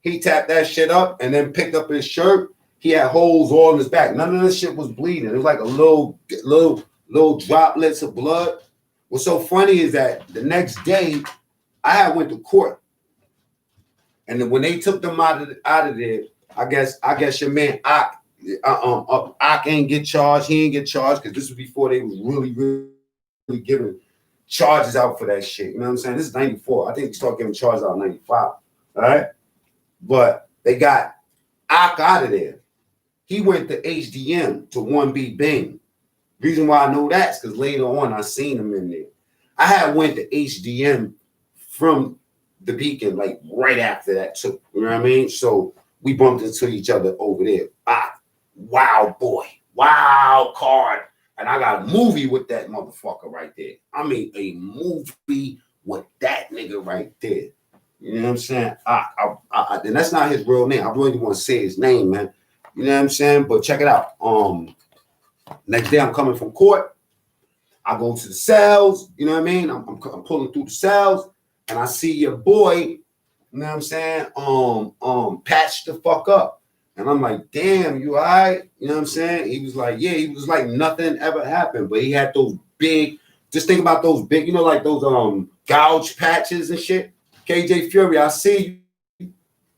He tapped that shit up and then picked up his shirt. He had holes all in his back. None of this shit was bleeding. It was like a little droplets of blood. What's so funny is that the next day, I had went to court. And then when they took them out of there, I guess your man Ock ain't get charged. He ain't get charged because this was before they was really giving charges out for that shit. You know what I'm saying? This is 94. I think they started giving charges out in 95. All right? But they got Ock out of there. He went to HDM to 1B Bing. Reason why I know that's because later on I seen him in there. I had went to HDM from the Beacon like right after that too. You know what I mean? So we bumped into each other over there. Wow boy, wow card. And I got a movie with that motherfucker right there. I mean a movie with that nigga right there. You know what I'm saying? And that's not his real name. I really want to say his name, man. You know what I'm saying? But check it out. Next day I'm coming from court. I go to the cells. You know what I mean? I'm pulling through the cells, and I see your boy. You know what I'm saying? Patched the fuck up. And I'm like, damn, you all right? You know what I'm saying? He was like, yeah, he was like nothing ever happened. But he had those big, just think about those big, you know, like those gouge patches and shit. KJ Fury, I see you.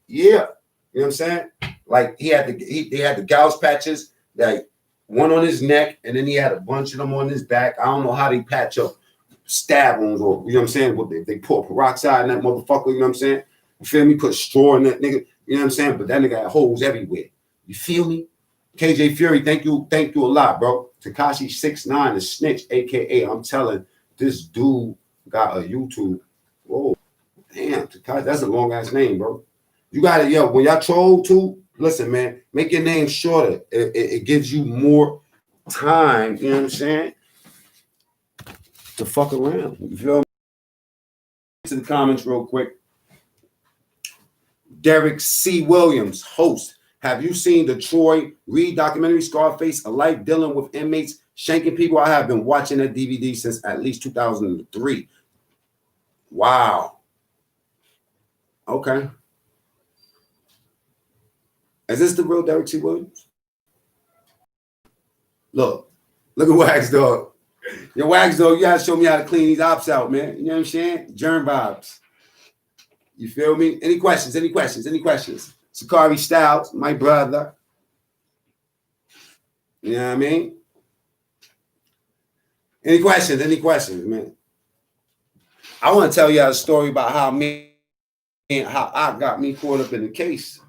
Yeah. You know what I'm saying? Like he had the gouge patches, like one on his neck, and then he had a bunch of them on his back. I don't know how they patch up stab wounds, or you know what I'm saying? What they pour peroxide in that motherfucker, you know what I'm saying? You feel me? Put straw in that nigga. You know what I'm saying? But that nigga had holes everywhere. You feel me? KJ Fury, thank you a lot, bro. Tekashi 6ix9ine, the snitch, aka I'm telling this dude got a YouTube. Whoa, damn, Tekashi, that's a long ass name, bro. You gotta, yo, when y'all troll too, listen, man, make your name shorter. It gives you more time, you know what I'm saying? To fuck around. You feel me? To the comments real quick. Derek C. Williams, host. Have you seen the Troy Reed documentary, Scarface, A Life Dealing with Inmates, Shanking People? I have been watching that DVD since at least 2003. Wow. Okay. Is this the real Derek C. Williams? Look at Wax Dog. Yo, Wax Dog, you gotta show me how to clean these ops out, man. You know what I'm saying? Germ vibes. You feel me? Any questions? Sakari Styles, my brother. You know what I mean? Any questions, man? I want to tell you a story about how I got me caught up in the case.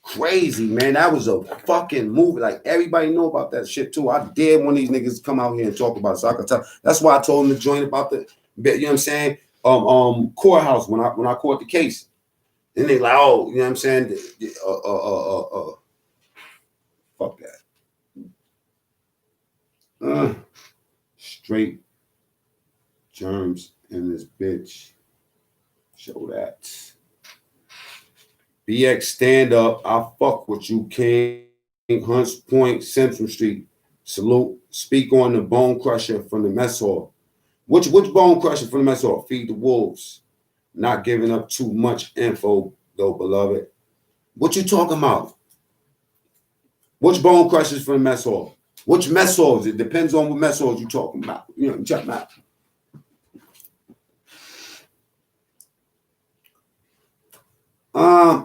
Crazy, man. That was a fucking movie. Like, everybody know about that shit, too. I dare one of these niggas come out here and talk about it, so I can tell. That's why I told him to join about the, you know what I'm saying, courthouse when I caught the case. Then they like, oh, you know what I'm saying? Fuck that. Straight germs in this bitch. Show that. BX stand up. I fuck with you, King. Hunts Point, Simpson Street. Salute. Speak on the bone crusher from the mess hall. Which bone crusher from the mess hall? Feed the wolves. Not giving up too much info, though, beloved. What you talking about? Which bone crushers from the mess hall? Which mess halls? It depends on what mess halls you talking about. You know, check them out.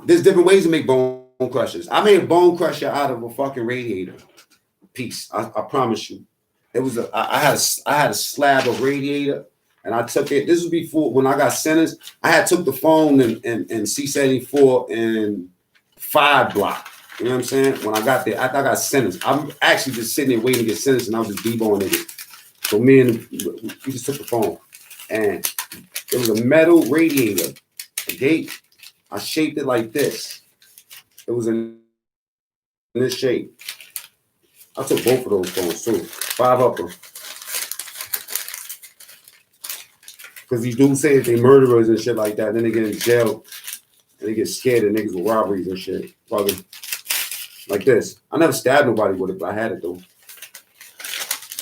There's different ways to make bone crushers. I made a bone crusher out of a fucking radiator piece. I promise you. It was I had a slab of radiator, and I took it. This was before when I got sentenced. I had took the phone and C74 and 5 block. You know what I'm saying? When I got there, I got sentenced. I'm actually just sitting there waiting to get sentenced, and I was just deboning it. So me and we just took the phone, and it was a metal radiator, a gate. I shaped it like this. It was in this shape. I took both of those phones too. 5 up them. Because these dudes say that they murderers and shit like that. Then they get in jail and they get scared of niggas with robberies and shit. Fucking like this. I never stabbed nobody with it, but I had it though.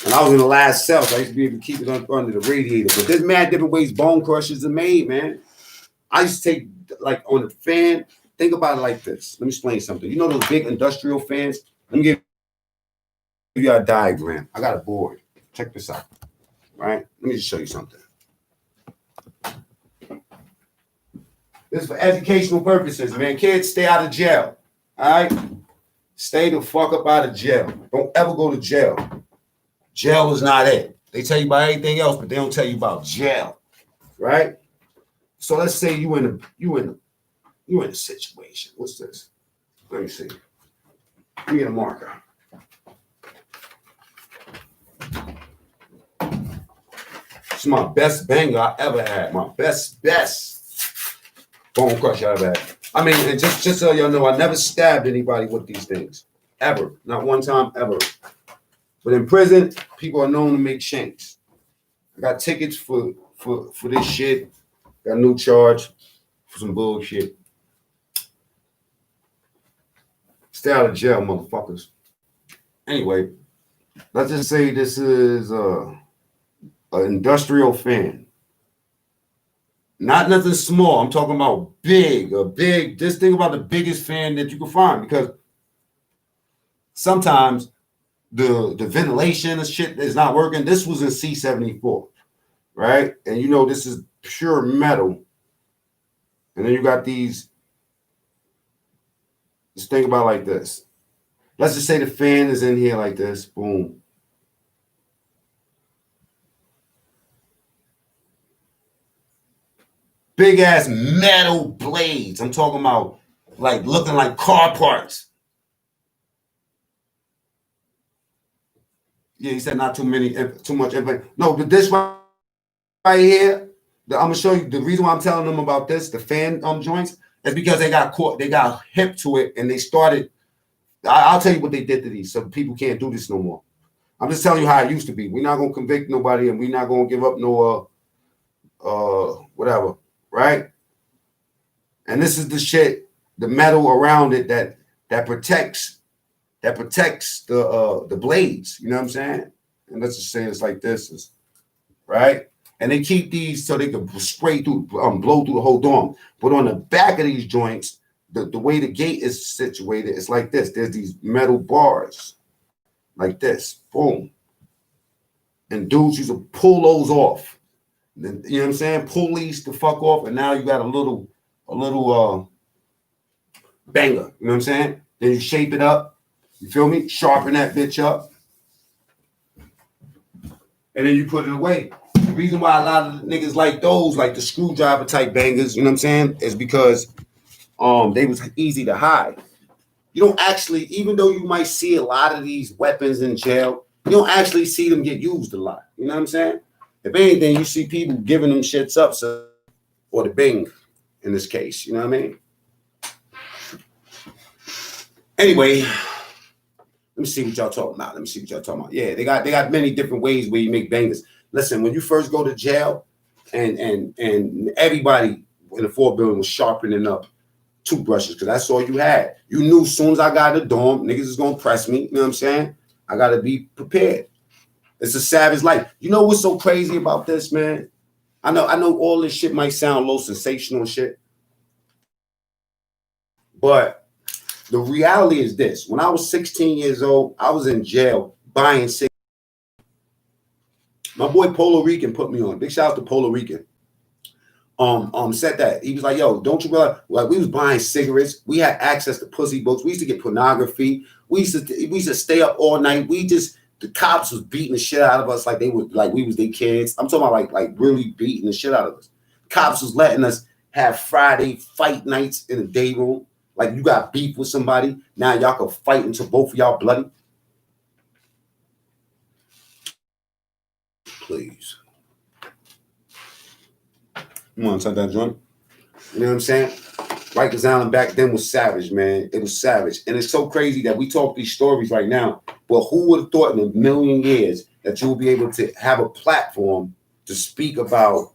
And I was in the last cell, so I used to be able to keep it under the radiator. But there's mad different ways bone crushers are made, man. I used to take, like, on the fan, think about it like this. Let me explain something. You know those big industrial fans? Let me give you a diagram. I got a board. Check this out. Right? Let me just show you something. This is for educational purposes, man. Kids, stay out of jail. All right? Stay the fuck up out of jail. Don't ever go to jail. Jail is not it. They tell you about everything else, but they don't tell you about jail. Right? So let's say you in a situation. What's this? Let me see. Give me a marker. It's my best banger I ever had. My best bone crusher I ever had. I mean, and just so y'all know, I never stabbed anybody with these things. Ever. Not one time ever. But in prison, people are known to make shanks. I got tickets for for this shit. Got a new charge for some bullshit. Stay out of jail, motherfuckers. Anyway, let's just say this is an industrial fan. Not nothing small. I'm talking about big, just think about the biggest fan that you can find, because sometimes the ventilation and shit is not working. This was in C74, right? And you know, this is pure metal. And then you got these, just think about like this. Let's just say the fan is in here like this, boom. Big ass metal blades. I'm talking about like looking like car parts. Yeah, he said not too much information. No, but this right here, I'm gonna show you the reason why I'm telling them about this, the fan joints, is because they got caught, they got hip to it, and they started. I'll tell you what they did to these, so people can't do this no more. I'm just telling you how it used to be. We're not gonna convict nobody, and we're not gonna give up no whatever, right? And this is the shit, the metal around it that protects the blades. You know what I'm saying? And let's just say it's like this, right? And they keep these so they can spray through, blow through the whole dorm. But on the back of these joints, the way the gate is situated, it's like this. There's these metal bars, like this, boom. And dudes used to pull those off. Then, you know what I'm saying? Pull these the fuck off, and now you got a little banger. You know what I'm saying? Then you shape it up. You feel me? Sharpen that bitch up, and then you put it away. The reason why a lot of niggas like those, like the screwdriver type bangers, you know what I'm saying, is because they was easy to hide. You don't actually, even though you might see a lot of these weapons in jail, you don't actually see them get used a lot. You know what I'm saying? If anything, you see people giving them shits up, so, or the bing in this case. You know what I mean? Anyway, let me see what y'all talking about. Yeah, they got many different ways where you make bangers. Listen, when you first go to jail, and everybody in the Fort building was sharpening up toothbrushes, because that's all you had. You knew as soon as I got to the dorm, niggas is gonna press me. You know what I'm saying? I gotta be prepared. It's a savage life. You know what's so crazy about this, man? I know all this shit might sound a little sensational and shit, but the reality is this. When I was 16 years old, I was in jail buying cigarettes. My boy Polo Rican put me on. Big shout out to Polo Rican. Said that. He was like, yo, don't you realize, like, we was buying cigarettes. We had access to pussy books. We used to get pornography. We used to stay up all night. The cops was beating the shit out of us like we was their kids. I'm talking about like really beating the shit out of us. Cops was letting us have Friday fight nights in the day room. Like, you got beef with somebody, now y'all can fight until both of y'all bloody. Please. You want to touch that joint? You know what I'm saying? Rikers Island back then was savage, man. It was savage. And it's so crazy that we talk these stories right now, but who would have thought in a million years that you will be able to have a platform to speak about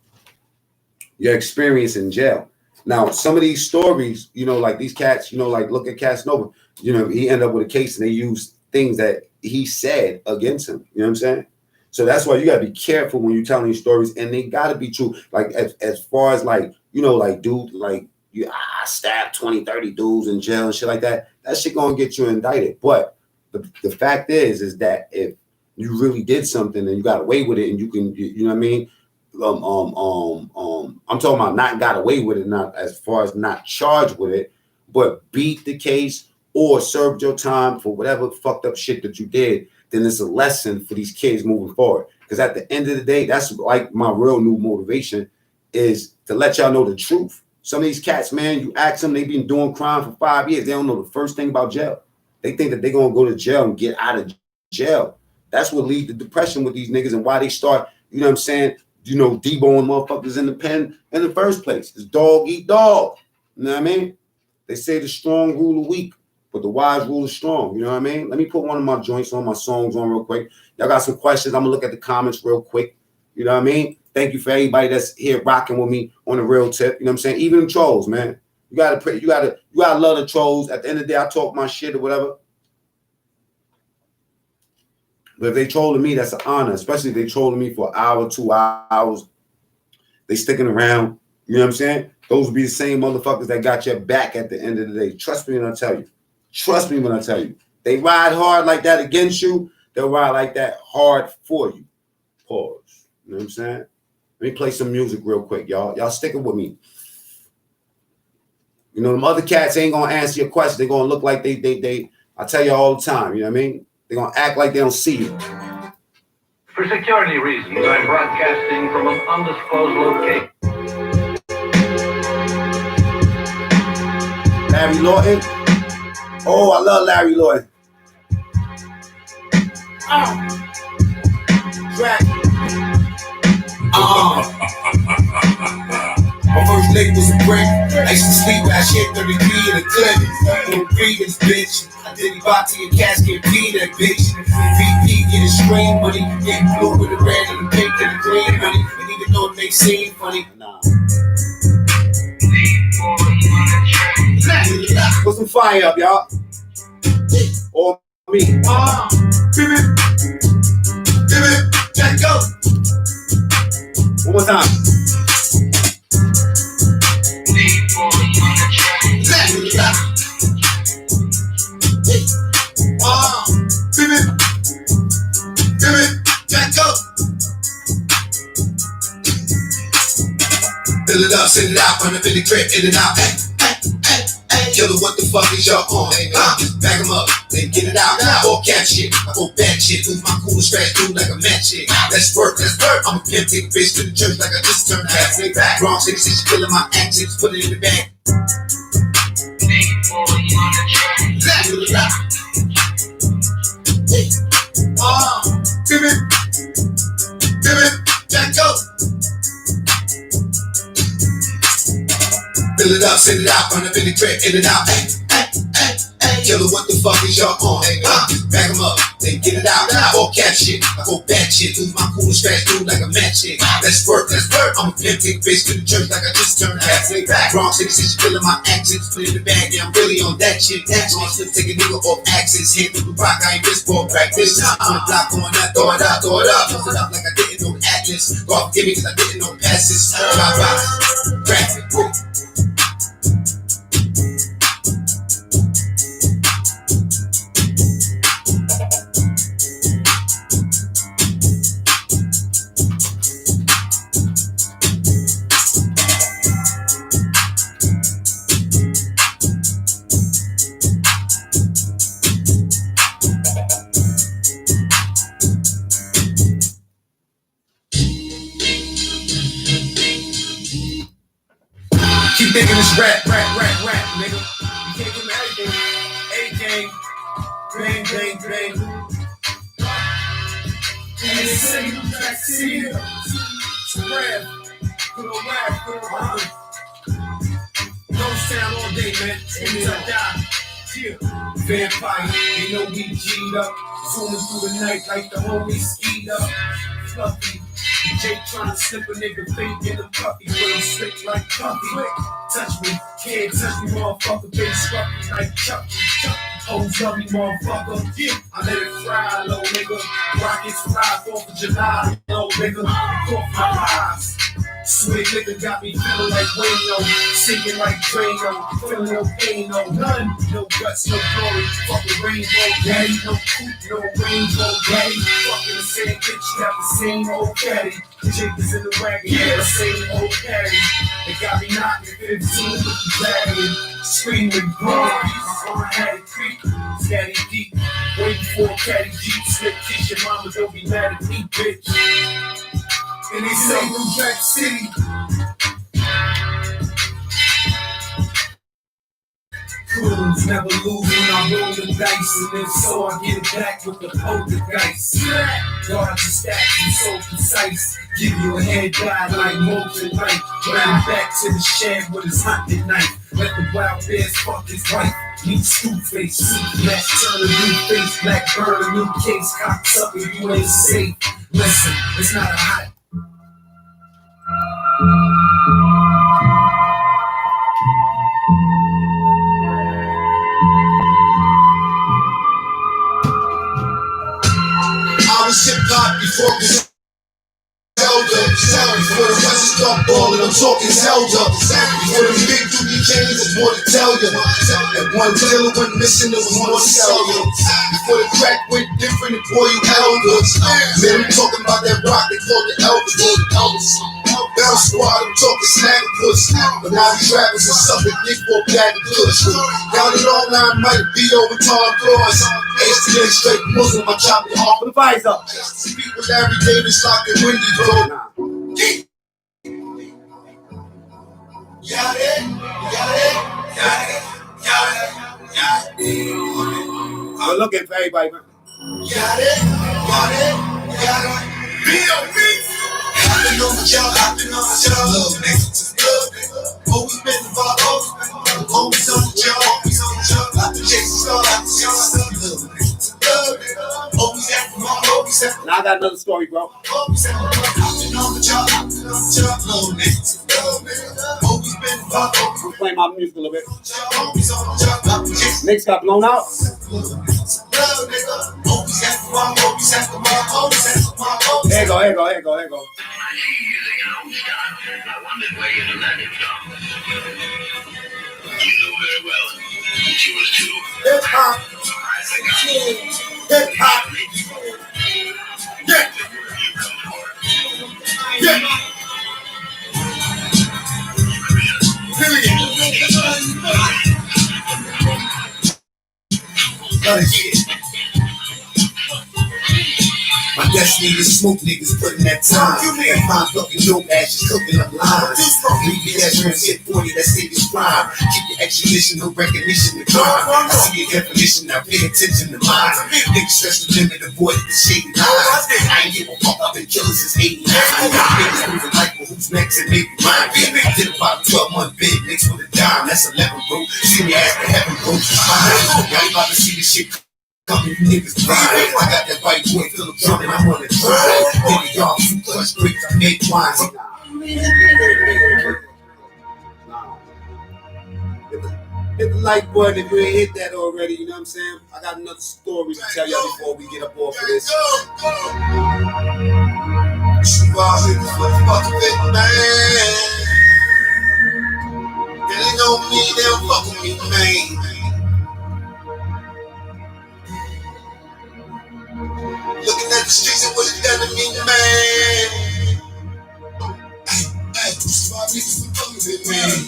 your experience in jail? Now, some of these stories, you know, like these cats, you know, like look at Casanova, you know, he ended up with a case and they used things that he said against him. You know what I'm saying? So that's why you got to be careful when you're telling these stories, and they got to be true. Like, as far as like, you know, like, dude, like, I stabbed 20, 30 dudes in jail and shit like that. That shit gonna get you indicted. But the fact is that if you really did something and you got away with it, and you can, you know what I mean? I'm talking about not got away with it, not as far as not charged with it, but beat the case or served your time for whatever fucked up shit that you did, then it's a lesson for these kids moving forward. Because at the end of the day, that's like my real new motivation, is to let y'all know the truth. Some of these cats, man, you ask them, they've been doing crime for 5 years. They don't know the first thing about jail. They think that they're going to go to jail and get out of jail. That's what leads to depression with these niggas, and why they start, you know what I'm saying, you know, deboing motherfuckers in the pen in the first place. It's dog eat dog. You know what I mean? They say the strong rule the weak, but the wise rule is strong. You know what I mean? Let me put one of my joints on, my songs on real quick. Y'all got some questions. I'm going to look at the comments real quick. You know what I mean? Thank you for everybody that's here rocking with me on the real tip. You know what I'm saying? Even the trolls, man. You gotta love the trolls. At the end of the day, I talk my shit or whatever. But if they trolling me, that's an honor. Especially if they trolling me for an hour, 2 hours. They sticking around. You know what I'm saying? Those will be the same motherfuckers that got your back at the end of the day. Trust me when I tell you. Trust me when I tell you. They ride hard like that against you. They'll ride like that hard for you. Pause. You know what I'm saying? Let me play some music real quick, y'all. Y'all sticking with me. You know, them other cats ain't gonna answer your question. They're gonna look like they I tell you all the time, you know what I mean? They're gonna act like they don't see you. For security reasons, I'm broadcasting from an undisclosed location. Larry Lawton. Oh, I love Larry Lawton. Track. My first lick was a break. I used to sleep at shit 33 in the clinic. No grievance, bitch. I did Ibati and casket P that bitch. VP getting stream money. Getting blue with the red and the pink and the green money. And even though it may seem funny. Put some fire up, y'all. Or me. Give it. Let go. One more time. Fill it up, send it out, run up in the crib, in and out. Killer, what the fuck is y'all on? Bag them up, then get it out. All cat shit, I go bad shit. Lose my cool scratch, dude like a match shit. Let's work, let's work. I'm a pimp, take a bitch to the church like I just turned halfway back. Wrong city, she's killing my accents, put it in the bag. Give it, let go. Fill it up, send it out, run up in the crib, in and out. Killer, what the fuck is y'all on? Bag them up, then get it out. All cat shit, I go bad shit. Lose my cool scratch, dude like a match shit. Let's work, let's work. I'm a pimp, take a bitch to the church like I just turned halfway back. Wrong city, she's killing my accents, put it in the bag. Yeah, I'm really on that shit. That's on slip, take a nigga off axis. Hit through the rock, I ain't this ball practice. On the block, going up, throw it up, throw it up. Throw it up like I didn't know the atlas. God forgive me, cause I didn't know passes. Drop out, graphic, whoop. Keep thinking it's rap, nigga. You can't give me everything. A-game, bang. And they say you back to you. Spread, good old rap, good old rap. Ghost town all day, man. Until I die. Yeah. Vampire, they know we G'd up. Zooming through the night like the homies skied up. Fluffy. Jake tryna slip a nigga fake in a puppy, but I'm slick like Puffy. Touch me, can't touch me, motherfucker. Big scruffy like Chucky. Hoes love me, motherfucker. Yeah, I let it fry, low nigga. Rockets fly 4th of July, low nigga. Off my eyes. Sweet nigga got me feeling like Wayno, singing like Drano, feeling no pain, no none, no guts, no glory, fucking rainbow daddy, no coupe, no rainbow daddy, fucking the same bitch, got the same old caddy, the chick is in the wagon, yeah, the same old caddy, they got me knocking 15 with the dragon, screaming, blowing, my arm had it creep, caddy deep, waiting for a caddy Jeep, slip kiss your mama, don't be mad at me, bitch. And they say New Jack City. Coons never lose when I roll the dice, and if so, I get it back with the poltergeist. Guard the stats and so precise. Give you a head guide like molten light. Ran back to the shed with his hunting knife. Let the wild bears fuck his wife. Meet scoop face, see black, turn a new face, black burn a new case, cocksucker, you ain't safe. Listen, it's not a hot. I was hip-hop before it was Zelda. Before the West start balling, I'm talking Zelda. Before the big duty chains, there's more to tell you. And one killer went missing, there was more to sell you. Before the crack went different, and boy, you elders. Man, I'm talking about that rock they called the elders. Bell squad, I'm talking snag puss. But now these rappers are sucking dick for a bag of kush. Down the long line might be over Tom Cross. HTA straight Muslim, I chop it off. Put the fires up. Speak with Larry Davis, lock and windy, bro. Got it. Good looking for everybody, man. Got it. B.O.B. Hopping on the job, love nigga. Always been the vibe, always on the job, out the chasing star, love nigga. Always after my, always after. Now I got another story, bro. Always after my, hopping on the job, love nigga. Always been the vibe, I'm playing my music a little bit. always on the job, out the chasing. Niggas got blown out. Here you go. I see you using an old style. I wondered where you'd learned it from. You knew very well. She was too. Hip hop, hip hop, my destiny is smoke niggas putting that time. And fine fucking dope ashes cooking up lines. Leave your veterans hit 40, that's niggas prime. Keep your extradition, no recognition to crime. I see your definition, now pay attention to mine. Niggas stress the limit, avoid the shady lines. I ain't give a fuck, I've been killing since 89. Niggas moving like, well, who's next and maybe mine. I did about a 12-month bid, mixed with a dime, that's 11, bro. See me ass to heaven, bro. Y'all ain't about to see this shit. Coming niggas blind. I got that white boy Philip Drum and I'm on the drive. Then y'all two clutch bricks, I make wines. Hit the like button if you ain't hit that already, you know what I'm saying? I got another story to tell y'all before we get up off of this. They know me, they'll fuck with me, man. Looking at the streets and what it done to me, man.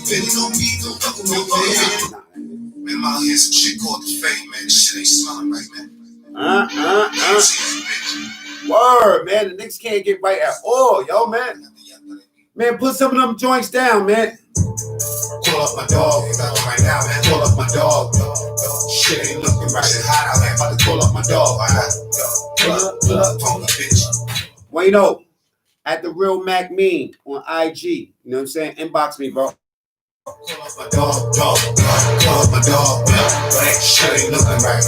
They know me, don't fuck with me, man. Man, I'm out here some shit called the fame, man. This shit ain't smelling right, man. Word, man. The niggas can't get right at all, yo, man. Man, put some of them joints down, man. Call up my dog, right now, man. Call up my dog. Shit ain't looking right and hot out there. About to call up my dog. Pull up, phone up, bitch. Wayno, at the real Mac Mean on IG. You know what I'm saying? Inbox me, bro. Call up my dog. Call up my dog. But shit ain't looking right.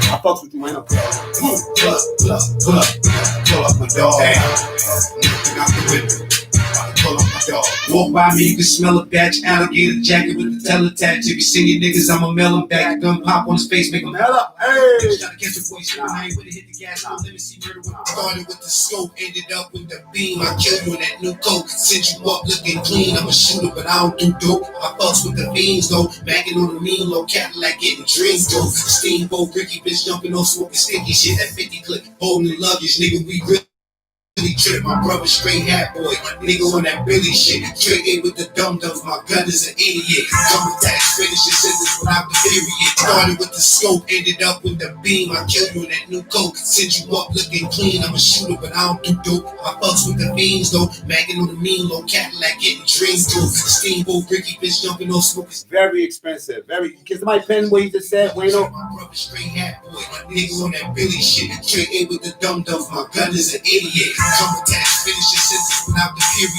I fucks with you, Wayno. Pull up. Call up my dog. Looking out the window. Pull up my dog. Walk by me, you can smell a batch. Alligator jacket with the tail attached. If you see your niggas, I'ma mail them back. Gun pop on his face, make him hell up. Hey! Tryna catch a voice, I ain't with it, hit the gas. Let me see murder. Started with the scope, ended up with the beam. I kill you in that new coat. Send you up looking clean. I'm a shooter, but I don't do dope. I fucks with the beans though. Macking on the mean low Cadillac, getting dreams though. Steamboat, Ricky bitch jumping on smoking sticky shit. That 50 clip, holding the luggage, nigga. We really trip, my brother straight hat boy, nigga on that Billy shit. Straight A with the dum-dums, my gun is an idiot. Come with that, finish your sentence without the period. Started with the scope, ended up with the beam. I kill you in that new coat, send you up looking clean. I'm a shooter, but I don't do dope. I fucks with the beans though, macking on the mean low Cadillac, getting dreams too. Steamboat, Ricky bitch jumping on smoking. Very expensive. Very. Can somebody pen what you just said, Wayno? My brother straight hat boy, nigga on that Billy shit. Straight A with the dum-dums, my gun is an idiot. Come with that, finish your sentence without the period.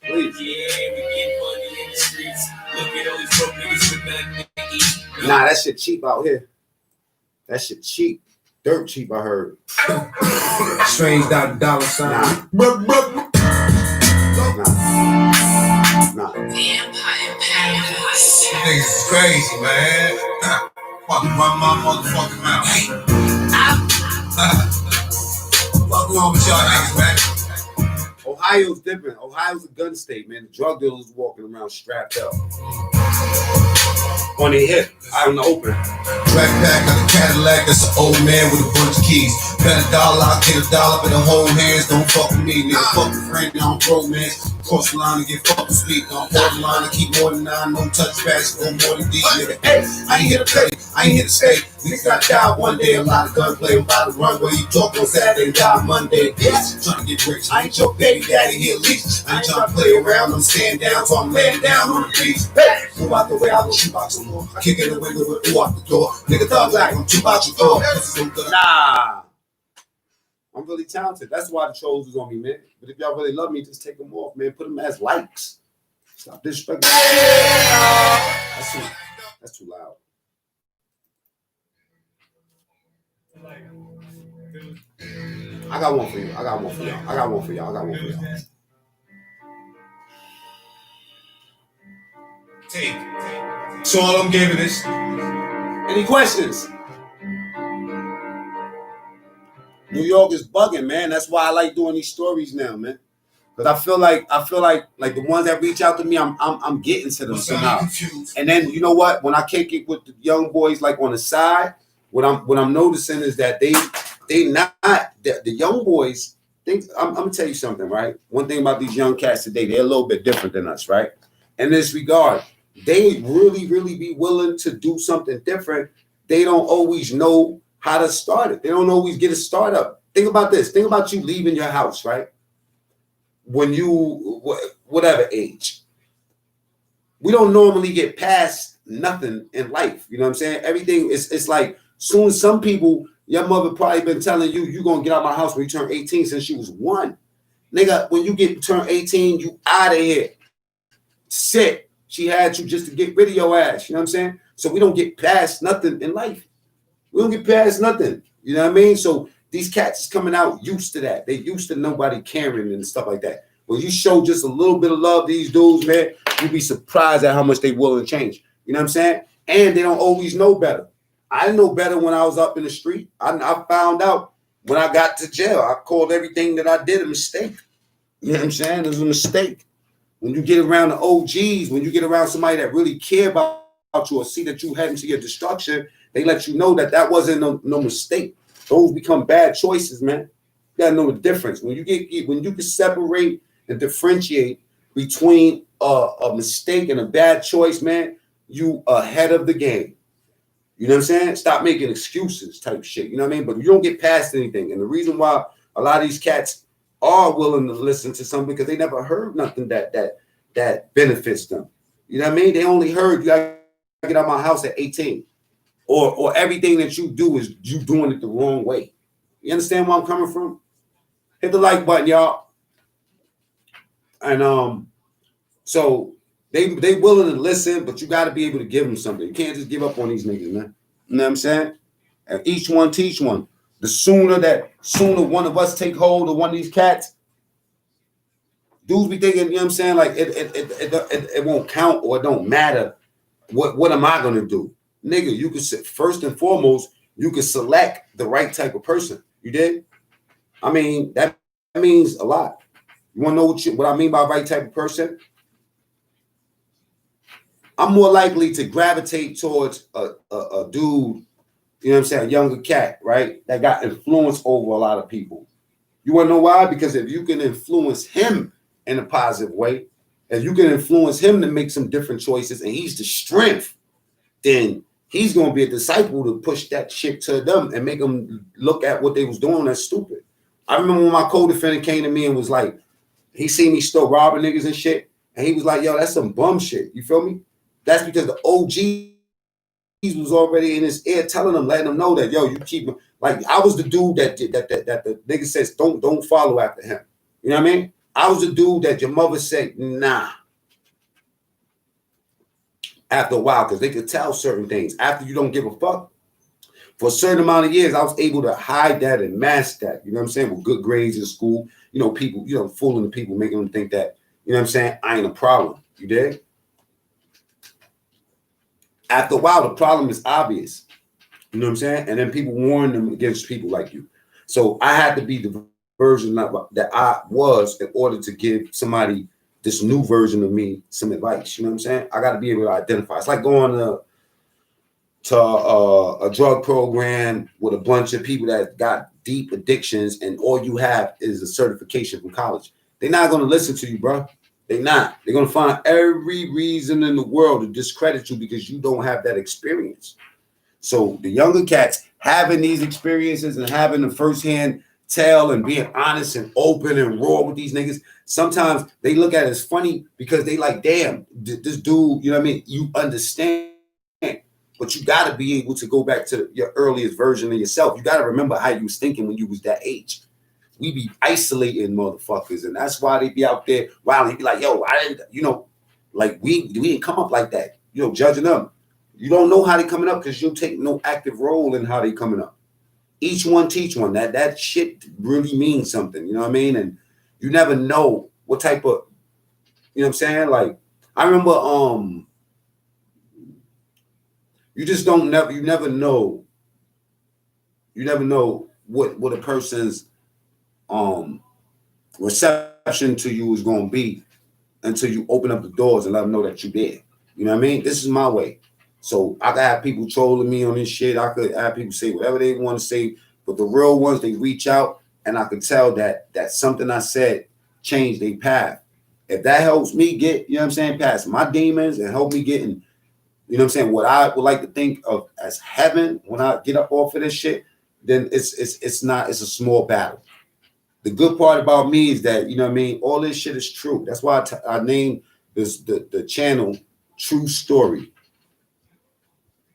Yeah, we get money in the streets. Look at all these broke niggas with nothing to eat. Nah, that shit cheap out here. That shit cheap. Dirt cheap, I heard. Strange dollar sign. Nah. not. Niggas is crazy, man. Fucking run my motherfucking mouth. What's wrong with y'all niggas, man? Ohio's different. Ohio's a gun state, man. The drug dealers walking around strapped up. On their hip, out in the open. Track back of the Cadillac, that's an old man with a bunch of keys. Bet $1, I'll get $1, but the whole hands don't fuck with me. Nigga, fuck a friend, I don't romance. Cross the line and get fucked with sleep. On borderline and keep more than 9, no touch backs, go more than D, nigga. Hey, I ain't here to play, I ain't here to stay. Niggas got die one day, a lot of gunplay, about to run where you talk on Saturday and die Monday. Bitch, trying to get rich, I ain't your baby daddy here least. I ain't trying to play around, I'm stand down, so I'm laying down on the beach. Hey, move out the way, I will shoot out some more. Kick in the window with who out the door. Nigga thug like I'm 2 out your door. Nah. I'm really talented. That's why the trolls was on me, man. But if y'all really love me, just take them off, man. Put them as likes. Stop disrespecting. That's too loud. I got one for you. I got one for y'all. Take. So all I'm giving is. Any questions? New York is bugging, man. That's why I like doing these stories now, man. Because I feel like the ones that reach out to me, I'm getting to them somehow. And then you know what? When I kick it with the young boys like on the side, what I'm noticing is that they not the young boys. I'm gonna tell you something, right? One thing about these young cats today, they're a little bit different than us, right? In this regard, they really be willing to do something different. They don't always know how to start it. They don't always get a start up. Think about this. Think about you leaving your house, right? When you, whatever age. We don't normally get past nothing in life. You know what I'm saying? Everything it's like soon some people, your mother probably been telling you, you're going to get out of my house when you turn 18 since you was 1. Nigga, when you get turn 18, you out of here. Sick. She had you just to get rid of your ass. You know what I'm saying? So we don't get past nothing in life. We don't get past nothing. You know what I mean? So these cats is coming out used to that. They used to nobody caring and stuff like that. When you show just a little bit of love to these dudes, man, you'd be surprised at how much they willing to change. You know what I'm saying? And they don't always know better. I know better when I was up in the street. I found out when I got to jail. I called everything that I did a mistake. You know what I'm saying? It was a mistake. When you get around the OGs, when you get around somebody that really care about you or see that you heading to your destruction, they let you know that wasn't no mistake. Those become bad choices, man. You gotta know the difference. When you can separate and differentiate between a mistake and a bad choice, man, you ahead of the game. You know what I'm saying? Stop making excuses type shit. You know what I mean? But you don't get past anything. And the reason why a lot of these cats are willing to listen to something because they never heard nothing that benefits them. You know what I mean? They only heard you gotta get out of my house at 18. Or everything that you do is you doing it the wrong way. You understand where I'm coming from? Hit the like button, y'all. And so they willing to listen, but you got to be able to give them something. You can't just give up on these niggas, man. You know what I'm saying? And each one teach one. The sooner one of us take hold of one of these cats, dudes be thinking, you know what I'm saying? Like it won't count or it don't matter. What am I gonna do? Nigga, you can first and foremost, you can select the right type of person. You did? I mean, that means a lot. You want to know what I mean by right type of person? I'm more likely to gravitate towards a dude, you know what I'm saying, a younger cat, right? That got influence over a lot of people. You want to know why? Because if you can influence him in a positive way, if you can influence him to make some different choices and he's the strength, then he's going to be a disciple to push that shit to them and make them look at what they was doing as stupid. I remember when my co-defendant came to me and was like, he seen me still robbing niggas and shit. And he was like, yo, that's some bum shit. You feel me? That's because the OG was already in his ear telling them, letting them know that, yo, you keep him. Like, I was the dude that the nigga says, don't follow after him. You know what I mean? I was the dude that your mother said, nah. After a while, because they could tell certain things. After you don't give a fuck, for a certain amount of years, I was able to hide that and mask that. You know what I'm saying? With good grades in school, you know, people, you know, fooling the people, making them think that, you know what I'm saying, I ain't a problem. You did? After a while, the problem is obvious. You know what I'm saying? And then people warn them against people like you. So I had to be the version that I was in order to give somebody this new version of me some advice. You know what I'm saying? I got to be able to identify. It's like going to a drug program with a bunch of people that got deep addictions, and all you have is a certification from college. They're not going to listen to you, bro. They're not. They're going to find every reason in the world to discredit you because you don't have that experience. So the younger cats having these experiences and having the firsthand tell and being honest and open and raw with these niggas, sometimes they look at it as funny because they like, damn, this dude, you know what I mean? You understand, but you got to be able to go back to your earliest version of yourself. You got to remember how you was thinking when you was that age. We be isolating motherfuckers, and that's why they be out there. Wow, they be like, yo, I didn't, you know, like we didn't come up like that. You know, judging them. You don't know how they coming up because you take no active role in how they coming up. Each one teach one. That shit really means something. You know what I mean? And you never know what type of, you know what I'm saying? Like, I remember, you just don't never, you never know what a person's reception to you is going to be until you open up the doors and let them know that you're there. You know what I mean? This is my way. So I could have people trolling me on this shit. I could have people say whatever they want to say, but the real ones, they reach out, and I could tell that something I said changed their path. If that helps me get, you know what I'm saying, past my demons and help me getting, you know what I'm saying, what I would like to think of as heaven when I get up off of this shit, then it's a small battle. The good part about me is that, you know what I mean, all this shit is true. That's why I named this the channel True Story.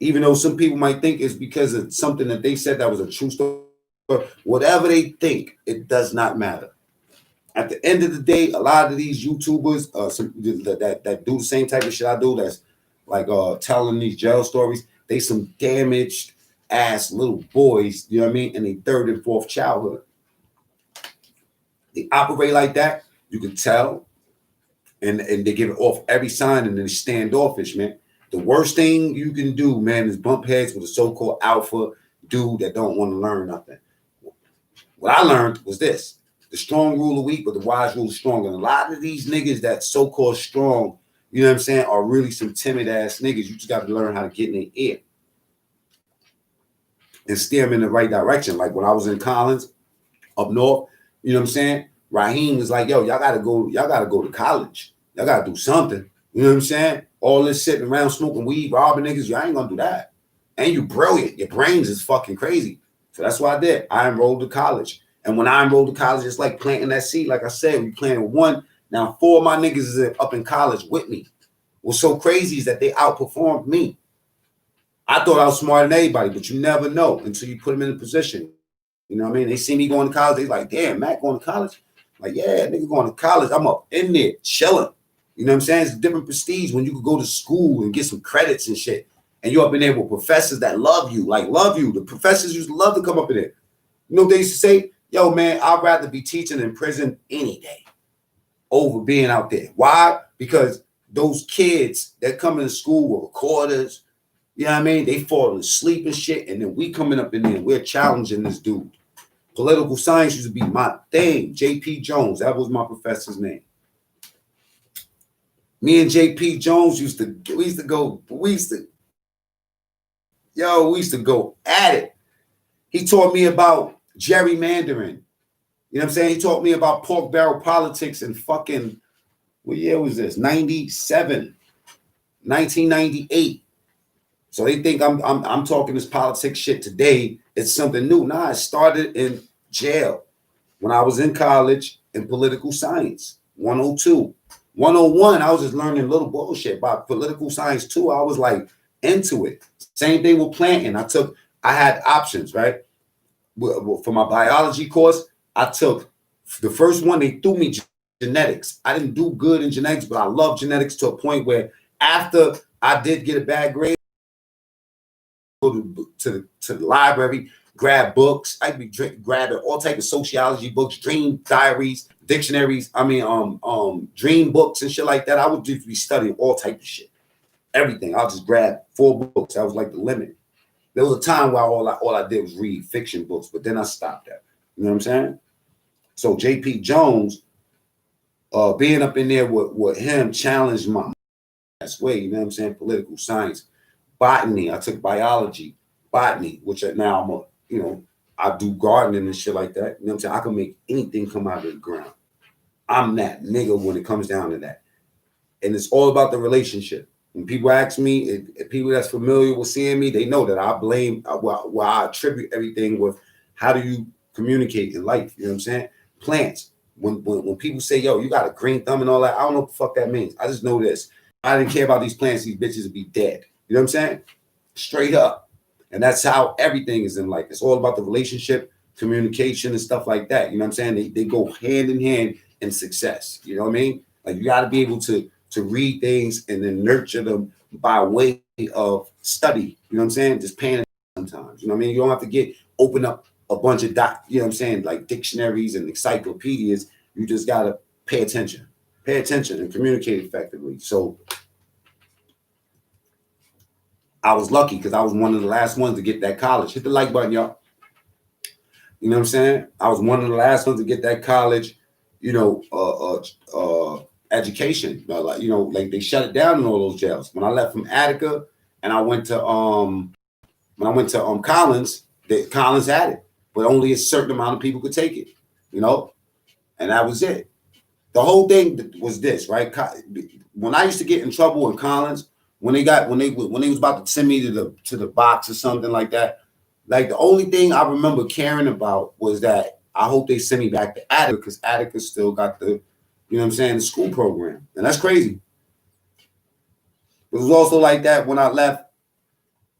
Even though some people might think it's because of something that they said that was a true story, whatever they think, it does not matter. At the end of the day, a lot of these YouTubers that do the same type of shit I do, that's like telling these jail stories, they some damaged ass little boys, you know what I mean, in their third and fourth childhood. They operate like that, you can tell, and they give it off every sign, and they standoffish, man. The worst thing you can do, man, is bump heads with a so-called alpha dude that don't want to learn nothing. What I learned was this: the strong rule the weak, but the wise rule the strong. And a lot of these niggas that so-called strong, you know what I'm saying, are really some timid ass niggas. You just got to learn how to get in their ear and steer them in the right direction. Like when I was in Collins up north, you know what I'm saying? Raheem was like, yo, y'all gotta go to college. Y'all gotta do something. You know what I'm saying? All this sitting around smoking weed, robbing niggas, y'all ain't gonna do that. And you brilliant. Your brains is fucking crazy. So that's what I did. I enrolled to college. And when I enrolled to college, it's like planting that seed. Like I said, we planted one. Now 4 of my niggas is up in college with me. What's so crazy is that they outperformed me. I thought I was smarter than anybody, but you never know until you put them in a position. You know what I mean? They see me going to college. They like, damn, Matt going to college? Like, yeah, nigga going to college. I'm up in there chilling. You know what I'm saying? It's a different prestige when you could go to school and get some credits and shit. And you're up in there with professors that love you, like love you. The professors used to love to come up in there. You know what they used to say? Yo, man, I'd rather be teaching in prison any day over being out there. Why? Because those kids that come into school with recorders, you know what I mean? They fall asleep and shit. And then we coming up in there and we're challenging this dude. Political science used to be my thing. J.P. Jones, that was my professor's name. Me and J.P. Jones used to go at it. He taught me about gerrymandering. You know what I'm saying? He taught me about pork barrel politics and fucking, what year was this? 1998. So they think I'm talking this politics shit today. It's something new. Nah, it started in jail when I was in college in political science, 102. 101, I was just learning little bullshit about political science too. I was like into it. Same thing with planting. I had options, right? For my biology course, I took the first one, they threw me genetics. I didn't do good in genetics, but I love genetics to a point where after I did get a bad grade, go to the library, grab books. I'd be grabbing all type of sociology books, dream diaries, dictionaries. I mean, dream books and shit like that. I would just be studying all type of shit, everything. I'll just grab 4 books. That was like the limit. There was a time where all I did was read fiction books, but then I stopped that. You know what I'm saying? So J.P. Jones, being up in there with him challenged my way. You know what I'm saying? Political science, botany. I took biology, botany, which now I'm I do gardening and shit like that. You know what I'm saying? I can make anything come out of the ground. I'm that nigga when it comes down to that. And it's all about the relationship. When people ask me, if people that's familiar with seeing me, they know that I blame, I attribute everything with how do you communicate in life? You know what I'm saying? Plants. When people say, yo, you got a green thumb and all that, I don't know what the fuck that means. I just know this. I didn't care about these plants, these bitches would be dead. You know what I'm saying? Straight up. And that's how everything is in life. It's all about the relationship, communication, and stuff like that. You know what I'm saying? They go hand in hand in success. You know what I mean? Like you got to be able to read things and then nurture them by way of study. You know what I'm saying? Just paying attention sometimes. You know what I mean? You don't have to open up a bunch of you know what I'm saying, like dictionaries and encyclopedias. You just got to pay attention and communicate effectively. So I was lucky because I was one of the last ones to get that college. Hit the like button, y'all. You know what I'm saying? I was one of the last ones to get that college, education. Like they shut it down in all those jails. When I left from Attica and I went to Collins, Collins had it, but only a certain amount of people could take it, and that was it. The whole thing was this, right? When I used to get in trouble in Collins, when they was about to send me to the box or something like that, like the only thing I remember caring about was that I hope they send me back to Attica because Attica still got the, the school program, and that's crazy. It was also like that when I left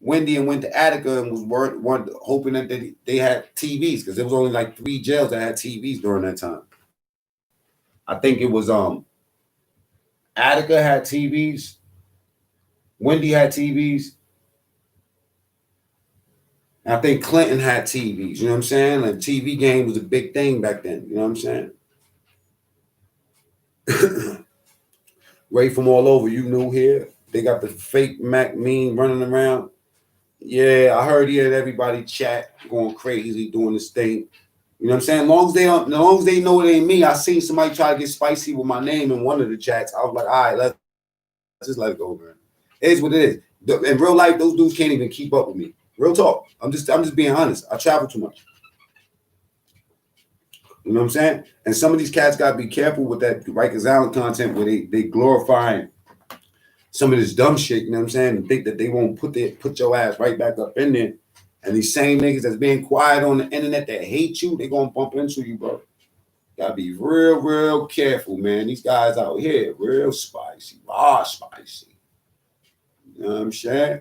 Wendy and went to Attica and was hoping that they had TVs because there was only like 3 jails that had TVs during that time. I think it was Attica had TVs, Wendy had TVs, and I think Clinton had TVs. You know what I'm saying? Like TV game was a big thing back then. You know what I'm saying? Right from all over, here. They got the fake Mac meme running around. Yeah, I heard he had everybody chat going crazy doing this thing. You know what I'm saying? As long as they know it ain't me. I seen somebody try to get spicy with my name in one of the chats. I was like, all right, let's just let it go, man. It is what it is. In real life, those dudes can't even keep up with me. Real talk. I'm just being honest. I travel too much. You know what I'm saying? And some of these cats gotta be careful with that Rikers Island content where they glorifying some of this dumb shit, you know what I'm saying? And think that they won't put your ass right back up in there. And these same niggas that's being quiet on the internet that hate you, they gonna bump into you, bro. Gotta be real, real careful, man. These guys out here, real spicy, raw spicy. You know what I'm saying?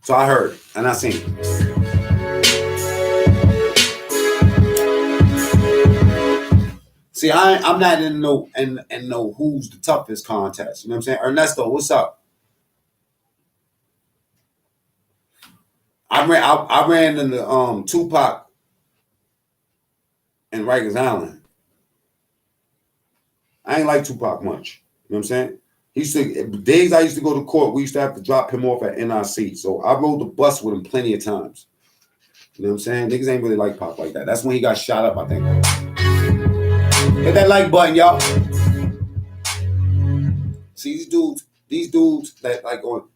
So I heard and I seen. See, I'm not in no who's the toughest contest. You know what I'm saying? Ernesto, what's up? I ran into Tupac and Rikers Island. I ain't like Tupac much. You know what I'm saying? Days I used to go to court, we used to have to drop him off at NRC. So I rode the bus with him plenty of times. You know what I'm saying? Niggas ain't really like Pac like that. That's when he got shot up, I think. Hit that like button, y'all. See, these dudes that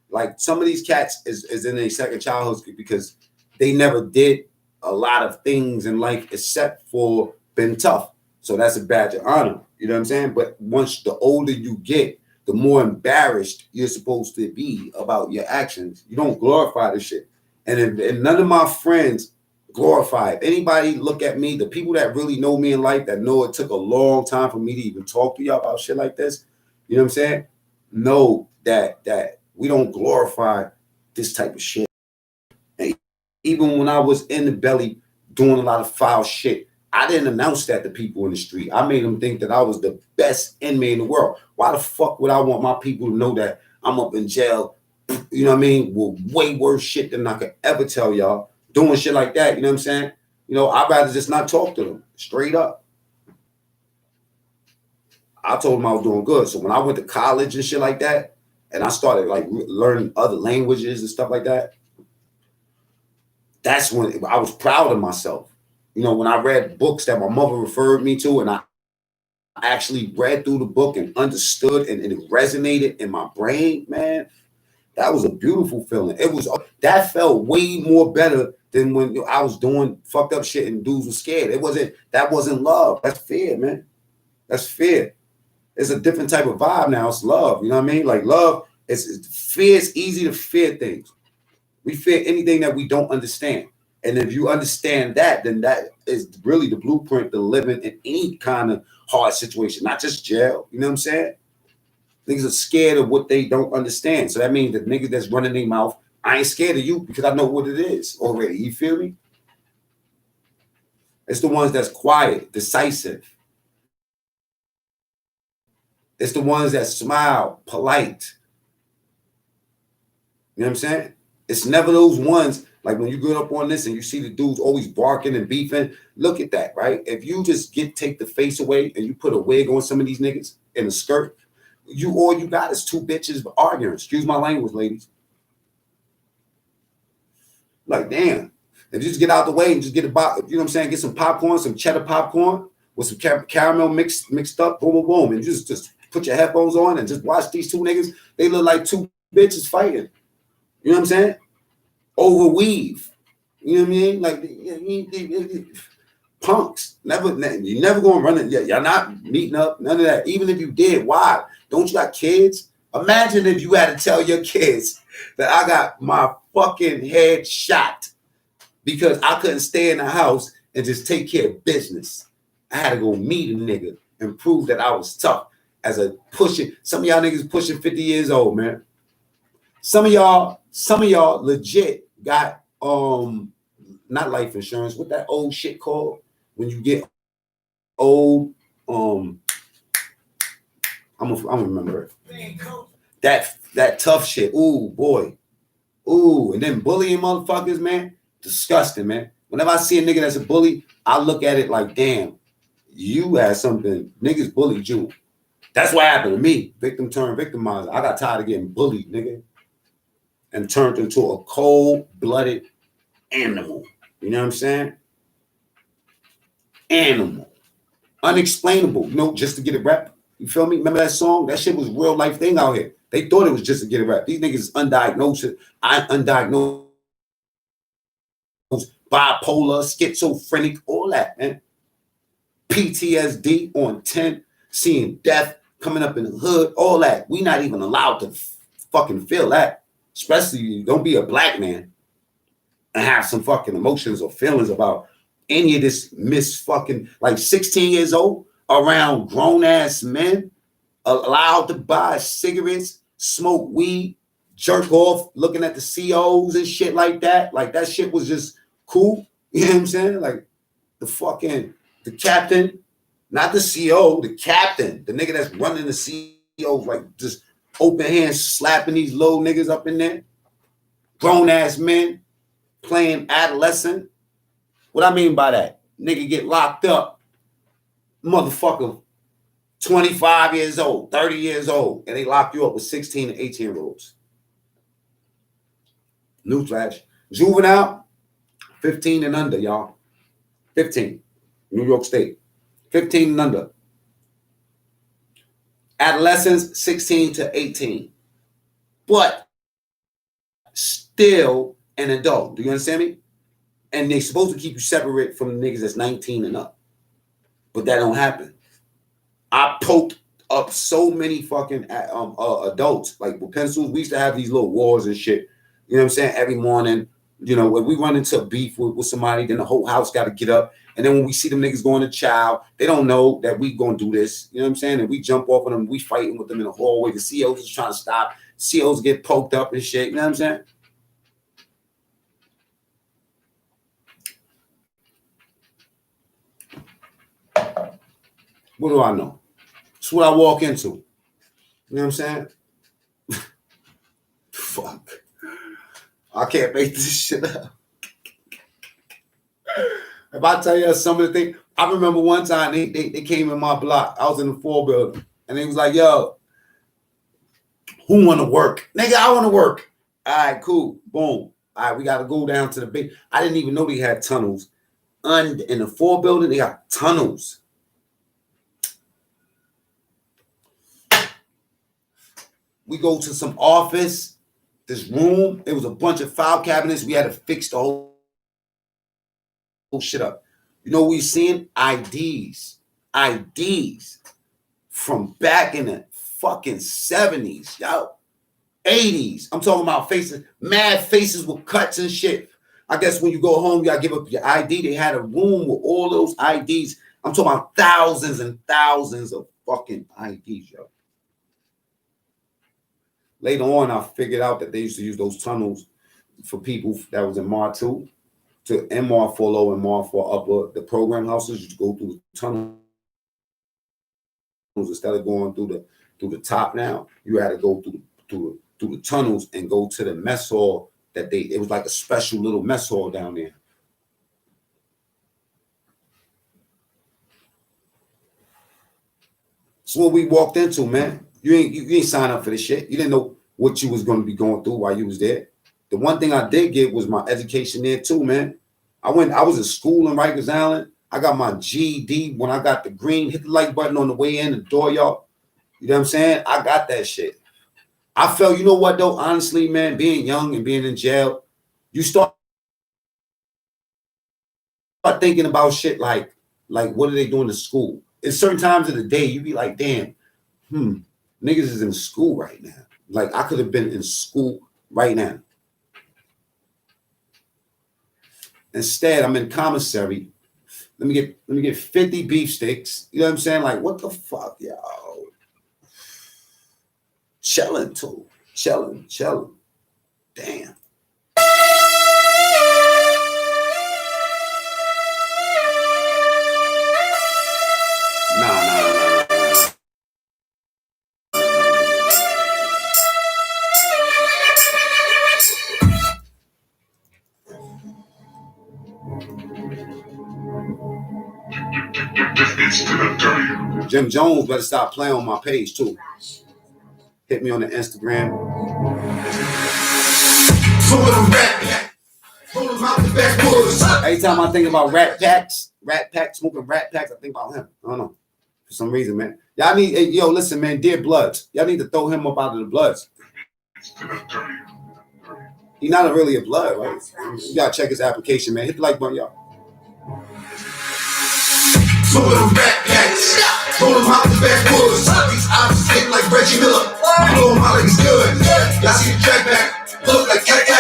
like some of these cats is in their second childhood because they never did a lot of things in life except for been tough. So that's a badge of honor. You know what I'm saying? But once the older you get, the more embarrassed you're supposed to be about your actions. You don't glorify this shit. And none of my friends glorify it. Anybody look at me, the people that really know me in life, that know it took a long time for me to even talk to y'all about shit like this, you know what I'm saying? Know that we don't glorify this type of shit. And even when I was in the belly doing a lot of foul shit, I didn't announce that to people in the street. I made them think that I was the best inmate in the world. Why the fuck would I want my people to know that I'm up in jail you know what I mean, with way worse shit than I could ever tell y'all. Doing shit like that, you know what I'm saying? You know, I'd rather just not talk to them, straight up. I told them I was doing good. So when I went to college and shit like that, and I started like learning other languages and stuff like that, that's when I was proud of myself. You know, when I read books that my mother referred me to, and I actually read through the book and understood, and it resonated in my brain, man, that was a beautiful feeling. That felt way more better than when I was doing fucked up shit and dudes were scared. That wasn't love. That's fear, man. That's fear. It's a different type of vibe now. It's love. You know what I mean? Like love, fear is easy to fear things. We fear anything that we don't understand. And if you understand that, then that is really the blueprint to living in any kind of hard situation, not just jail. You know what I'm saying? Niggas are scared of what they don't understand. So that means the niggas that's running their mouth, I ain't scared of you because I know what it is already. You feel me? It's the ones that's quiet, decisive. It's the ones that smile, polite. You know what I'm saying? It's never those ones, like when you get up on this and you see the dudes always barking and beefing. Look at that, right? If you just take the face away and you put a wig on some of these niggas in a skirt, all you got is two bitches arguing. Excuse my language, ladies. Like, damn. If you just get out the way and just get you know what I'm saying? Get some popcorn, some cheddar popcorn with some caramel mixed up, boom, boom, boom. And just put your headphones on and just watch these two niggas. They look like two bitches fighting. You know what I'm saying? Overweave. You know what I mean? Like, punks. You're never going to run it. You're not meeting up. None of that. Even if you did, why? Don't you got kids? Imagine if you had to tell your kids that I got my fucking head shot because I couldn't stay in the house and just take care of business. I had to go meet a nigga and prove that I was tough as a some of y'all niggas pushing 50 years old, man. Some of y'all legit got not life insurance. What that old shit called? When you get old, I'm gonna remember it. That tough shit. Ooh, boy. Ooh, and then bullying motherfuckers, man. Disgusting, man. Whenever I see a nigga that's a bully, I look at it like, damn, you had something. Niggas bullied you. That's what happened to me. Victim turned victimizer. I got tired of getting bullied, nigga. And turned into a cold-blooded animal. You know what I'm saying? Animal. Unexplainable. You know, just to get a rep. You feel me? Remember that song? That shit was a real life thing out here. They thought it was just to get a rep. These niggas is undiagnosed. Undiagnosed. Bipolar, schizophrenic, all that, man. PTSD on 10, seeing death coming up in the hood, all that. We not even allowed to fucking feel that. Especially, don't be a black man and have some fucking emotions or feelings about any of this fucking, like 16 years old, around grown-ass men, allowed to buy cigarettes, smoke weed, jerk off, looking at the COs and shit like that. Like, that shit was just cool. You know what I'm saying? Like, the captain, not the CO, the captain, the nigga that's running the COs, like, just open hands slapping these little niggas up in there. Grown-ass men playing adolescent. What I mean by that? Nigga get locked up. Motherfucker, 25 years old, 30 years old, and they lock you up with 16 and 18-year-olds. Newsflash. Juvenile, 15 and under, y'all. 15. New York State. 15 and under. Adolescents, 16 to 18. But still an adult. Do you understand me? And they're supposed to keep you separate from the niggas that's 19 and up. But that don't happen. I poked up so many fucking adults, like with pencils. We used to have these little wars and shit. You know what I'm saying? Every morning, you know, when we run into a beef with somebody, then the whole house got to get up. And then when we see them niggas going to chow, they don't know that we going to do this. You know what I'm saying? And we jump off on them. We fighting with them in the hallway. The COs is trying to stop. COs get poked up and shit. You know what I'm saying? What do I know? It's what I walk into. You know what I'm saying? fuck. I can't make this shit up. If I tell you some of the things, I remember one time they came in my block. I was in the 4 building, and they was like, "Yo, who want to work? Nigga, I want to work." All right, cool. Boom. All right, we got to go down to the big. I didn't even know they had tunnels. In the 4 building, they got tunnels. We go to some office, this room. It was a bunch of file cabinets. We had to fix the whole shit up. You know what we seeing? IDs from back in the fucking 70s, yo, 80s. I'm talking about faces, mad faces with cuts and shit. I guess when you go home, you gotta give up your ID. They had a room with all those IDs. I'm talking about thousands and thousands of fucking IDs, yo. Later on, I figured out that they used to use those tunnels for people that was in MAR 2 to MAR 4 low and MAR 4 upper. The program houses used to go through the tunnels instead of going through the top. Now you had to go through the tunnels and go to the mess hall. It was like a special little mess hall down there. That's what we walked into, man. You ain't sign up for this shit. You didn't know what you was going to be going through while you was there. The one thing I did get was my education there too, man. I was in school in Rikers Island. I got my GED when I got the green, hit the like button on the way in the door, y'all. You know what I'm saying? I got that shit. I felt, you know what though, honestly, man, being young and being in jail, you start thinking about shit like what are they doing in school? At certain times of the day, you be like, damn, niggas is in school right now. Like I could have been in school right now. Instead, I'm in commissary. Let me get 50 beef sticks. You know what I'm saying? Like, what the fuck, yo? Chilling too. Chilling. Damn. Nah. Jim Jones better stop playing on my page too. Hit me on the Instagram. Every time I think about rat packs, smoking rat packs, I think about him. I don't know. For some reason, man. Y'all need, yo, listen, man, dear Bloods. Y'all need to throw him up out of the Bloods. He's not really a Blood, right? You gotta check his application, man. Hit the like button, y'all. Smoking them rat packs, roll them out the backwoods. These options hit like Reggie Miller. Blow them out like it's good. Y'all see the track back, look like cat. I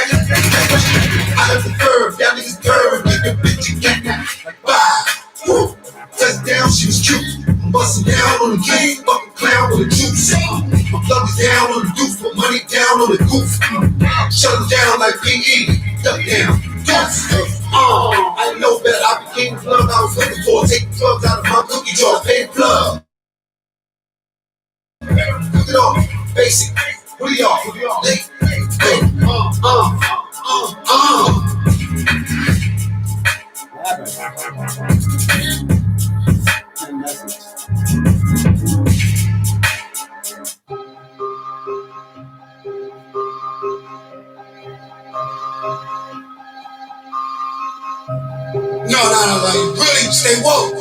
left the curve, y'all niggas curve. Get the bitch a cat. Like bye. Woo. Touchdown, she was cute. I'm busting down on the game, fucking clown with a juice. My plug is down on the deuce, put money down on the goof. Shut them down like PE. Duck down. I know better. I became the plug I was looking for. Take the plugs out of my cookie jar. Pay the plug. Cook it off. Basic. What are y'all? Late. No. Really, stay woke.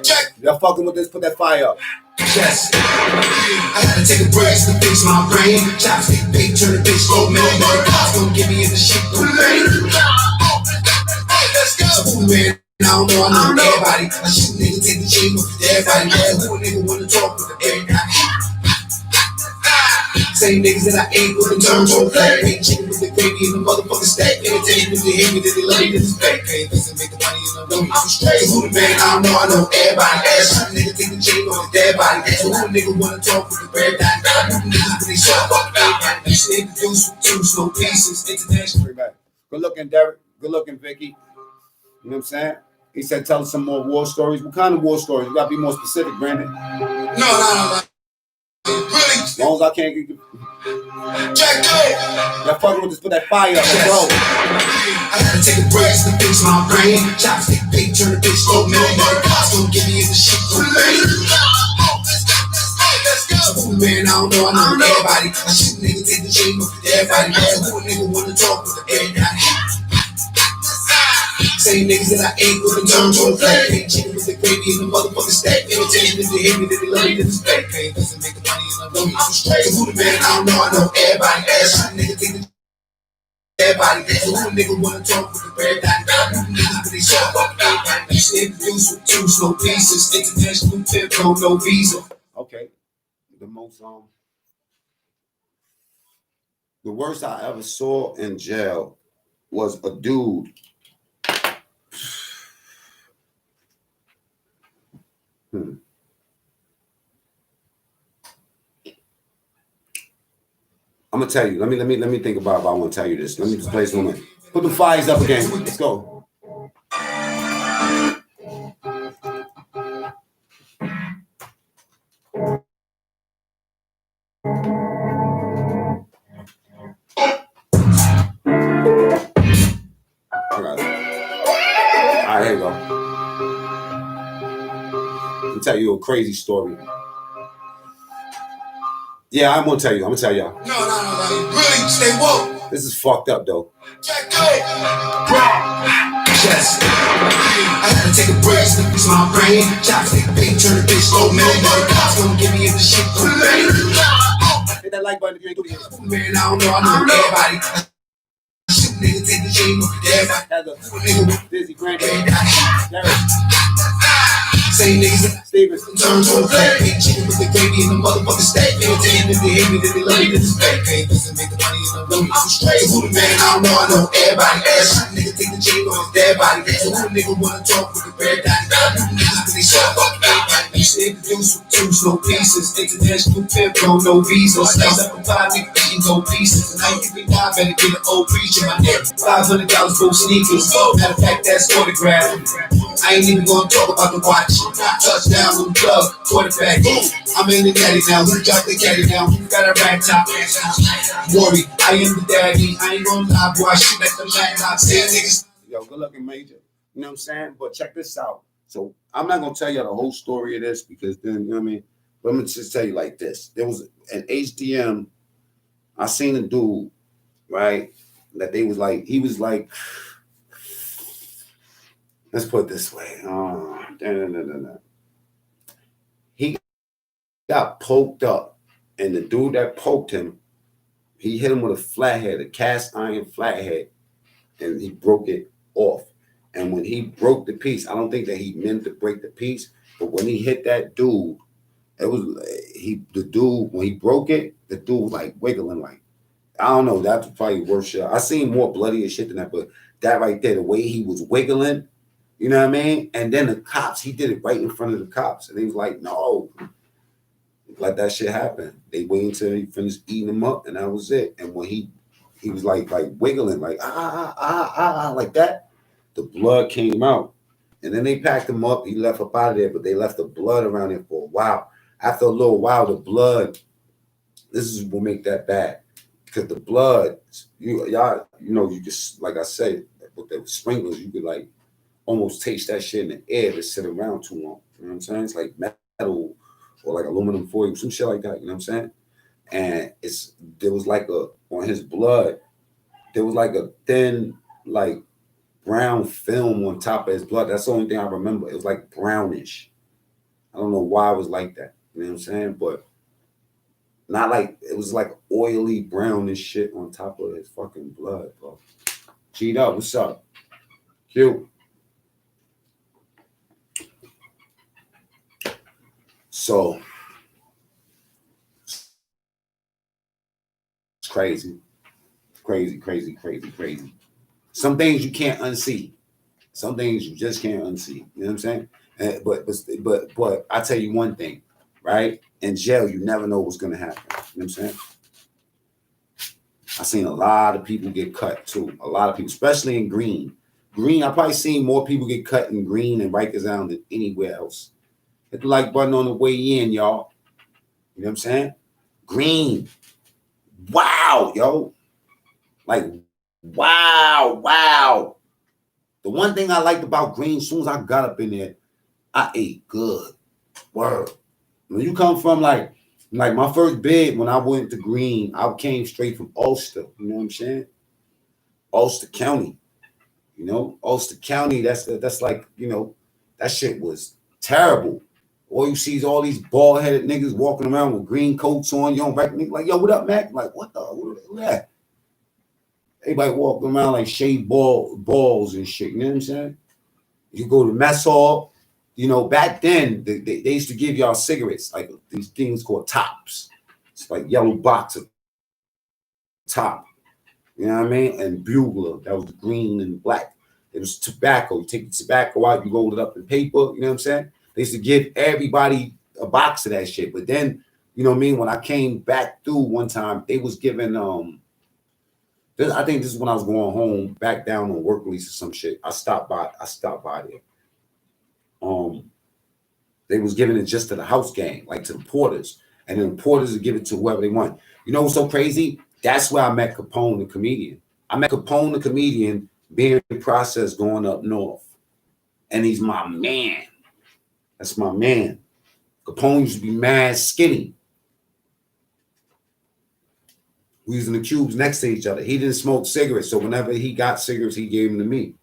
Check. Y'all fucking with this, put that fire up. Yes. I had to take a break to fix my brain. Chopstick big, turn the bitch low, man. The cops gon' get me in the shit, no pain. Let's go. So, man, I don't know everybody. I shoot niggas, take the chain with everybody. Yeah, who a nigga wanna talk with everybody? Same niggas that I ate with the terms on play. Ain't chicken with the gravy and the motherfucking stack. Entertaining if they hate me, then they love me, then it's fake. Hey, listen, make the money and I'm straight. So who the man? I don't know everybody. Shoot nigga, take the chain on the dead body. So who a nigga wanna talk with the red dot? Who the niggas when they show up? You should introduce two slow pieces. International. Good looking, Derek. Good looking, Vicky. You know what I'm saying? He said, tell us some more war stories. What kind of war stories? You gotta be more specific, Brandon. No. Really? As long as I can't get Jack good. Y'all fucking with this, put that fire up. Let's go. I gotta take a break to fix my brain. Chopstick, big, turn the bitch low, man. The cops gon' give me in the shit from me. Man, I don't know everybody. I shoot niggas in the chain with everybody. Who a nigga wanna talk with the bed down? Same niggas that I ate with the turn to a flat. Ain't chicken with the gravy and the motherfucking stack. Entertaining if they hate me, then they love me, then it's back. Pain doesn't make the money and I love me. I'm straight. So who the man? I don't know everybody. Shoot nigga think that everybody. So who a nigga wanna talk with the bed down? Niggas but they shut up everybody. You should introduce with 2 slow pieces. International tip, no visa. Okay. The worst I ever saw in jail was a dude. I'm gonna tell you. Let me think about if I want to tell you this. Let me just play some. Put the fires up again. Let's go. Alright, here we go. I'll tell you a crazy story. Yeah, I'm gonna tell you. I'm gonna tell y'all. No. Really, stay woke. This is fucked up though. Jack good. Yes. I gotta take a break to fix my brain. Chopstick, big, turn the bitch low, man. The cops gon' give me in the shit from me. Hit that like button if you ain't doing it. Man, I don't know everybody. Nigga take the chain off the everybody. That's a nigga with Dizzy Granddad. Same niggas Stevens. turn to a flat. Big chicken with the gravy and the motherfucking stack. Entertaining if they hate me, then they love me, then it's back. Pain doesn't make the money and I love me. I'm straight. Who the man? I don't know everybody. Nigga take the chain off everybody. So who the nigga wanna talk with the bad daddy? Niggas but they shut up everybody. You should introduce with 2 slow pieces. International tip, no visa. Slice up a pie, nigga eating gold pieces. And I think we die, better get an old preacher. My neck, $500 for sneakers. Matter of fact, that's autograph. I ain't even gonna talk about the watch. Touchdown, little plug, quarterback. I'm in the caddy now. Who got the caddy now? Who got a rag top? Worry, I am the daddy. I ain't gonna lie, boy. I shoot at the laptop. Say niggas. Yo, good looking Major. You know what I'm saying? But check this out. So I'm not gonna tell you the whole story of this because then you know what I mean. But I'm gonna just tell you like this. There was an HDM. I seen a dude, right? That they was like, he was like, let's put it this way. He got poked up, and the dude that poked him, he hit him with a flathead, a cast iron flathead, and he broke it off. And when he broke the piece, I don't think that he meant to break the piece, but when he hit that dude, it was the dude, when he broke it, the dude was like wiggling, like, I don't know, that's probably worse shit. I seen more bloody shit than that, but that right there, the way he was wiggling, you know what I mean? And then the cops, he did it right in front of the cops. And he was like, no, let that shit happen. They waited until he finished eating him up, and that was it. And when he was like wiggling, like, like that, the blood came out. And then they packed him up. He left up out of there, but they left the blood around there for a while. After a little while, the blood, this is what make that bad. Because the blood, y'all, you know, you just, like I said, with the sprinklers, you could like almost taste that shit in the air if it sit around too long. You know what I'm saying? It's like metal or like aluminum foil, some shit like that. You know what I'm saying? And there was like on his blood, there was like a thin, like brown film on top of his blood. That's the only thing I remember. It was like brownish. I don't know why it was like that. You know what I'm saying? But not like, it was like oily brownish shit on top of his fucking blood, bro. G'd up, what's up? Q. So it's crazy. Some things you can't unsee. Some things you just can't unsee. You know what I'm saying? But I tell you one thing, right? In jail, you never know what's gonna happen. You know what I'm saying? I seen a lot of people get cut too. A lot of people, especially in Green. I probably seen more people get cut in Green and Rikers Island than anywhere else. Hit the like button on the way in, y'all. You know what I'm saying? Green. wow, yo. Like, wow. The one thing I liked about Green, as soon as I got up in there, I ate good. Word. When you come from like my first bid when I went to Green, I came straight from Ulster. You know what I'm saying? Ulster County. You know, Ulster County. That's like, you know, that shit was terrible. All you see is all these bald-headed niggas walking around with green coats on. You don't recognize, like, yo, what up, Mac? Like, what that? Everybody walking around like shaved balls and shit. You know what I'm saying? You go to mess hall. You know, back then they used to give y'all cigarettes, like these things called tops. It's like yellow box of top. You know what I mean? And bugler, that was the green and black. It was tobacco. You take the tobacco out, you roll it up in paper. You know what I'm saying? They used to give everybody a box of that shit. But then, you know what I mean? When I came back through one time, they was giving I think this is when I was going home, back down on work release or some shit. I stopped by there. They was giving it just to the house gang, like to the porters, and then the porters would give it to whoever they want. You know what's so crazy? That's where I met Capone, the comedian. I met Capone, the comedian, being in process going up north, and he's my man. That's my man. Capone used to be mad skinny. We was in the cubes next to each other. He didn't smoke cigarettes, so whenever he got cigarettes, he gave them to me.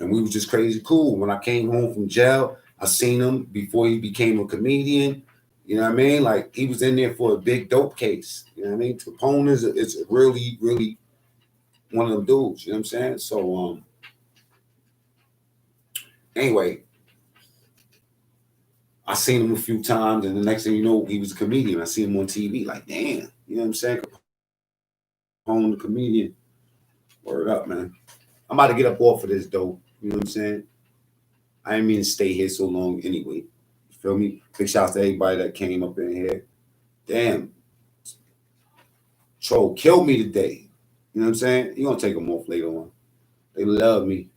And we was just crazy cool. When I came home from jail, I seen him before he became a comedian. You know what I mean? Like, he was in there for a big dope case. You know what I mean? Capone is really, really one of them dudes. You know what I'm saying? So, anyway, I seen him a few times, and the next thing you know, he was a comedian. I seen him on TV. Like, damn. You know what I'm saying? Capone, the comedian. Word up, man. I'm about to get up off of this, though. You know what I'm saying? I didn't mean to stay here so long anyway. You feel me? Big shout out to everybody that came up in here. Damn. Troll killed me today. You know what I'm saying? You're going to take them off later on. They love me.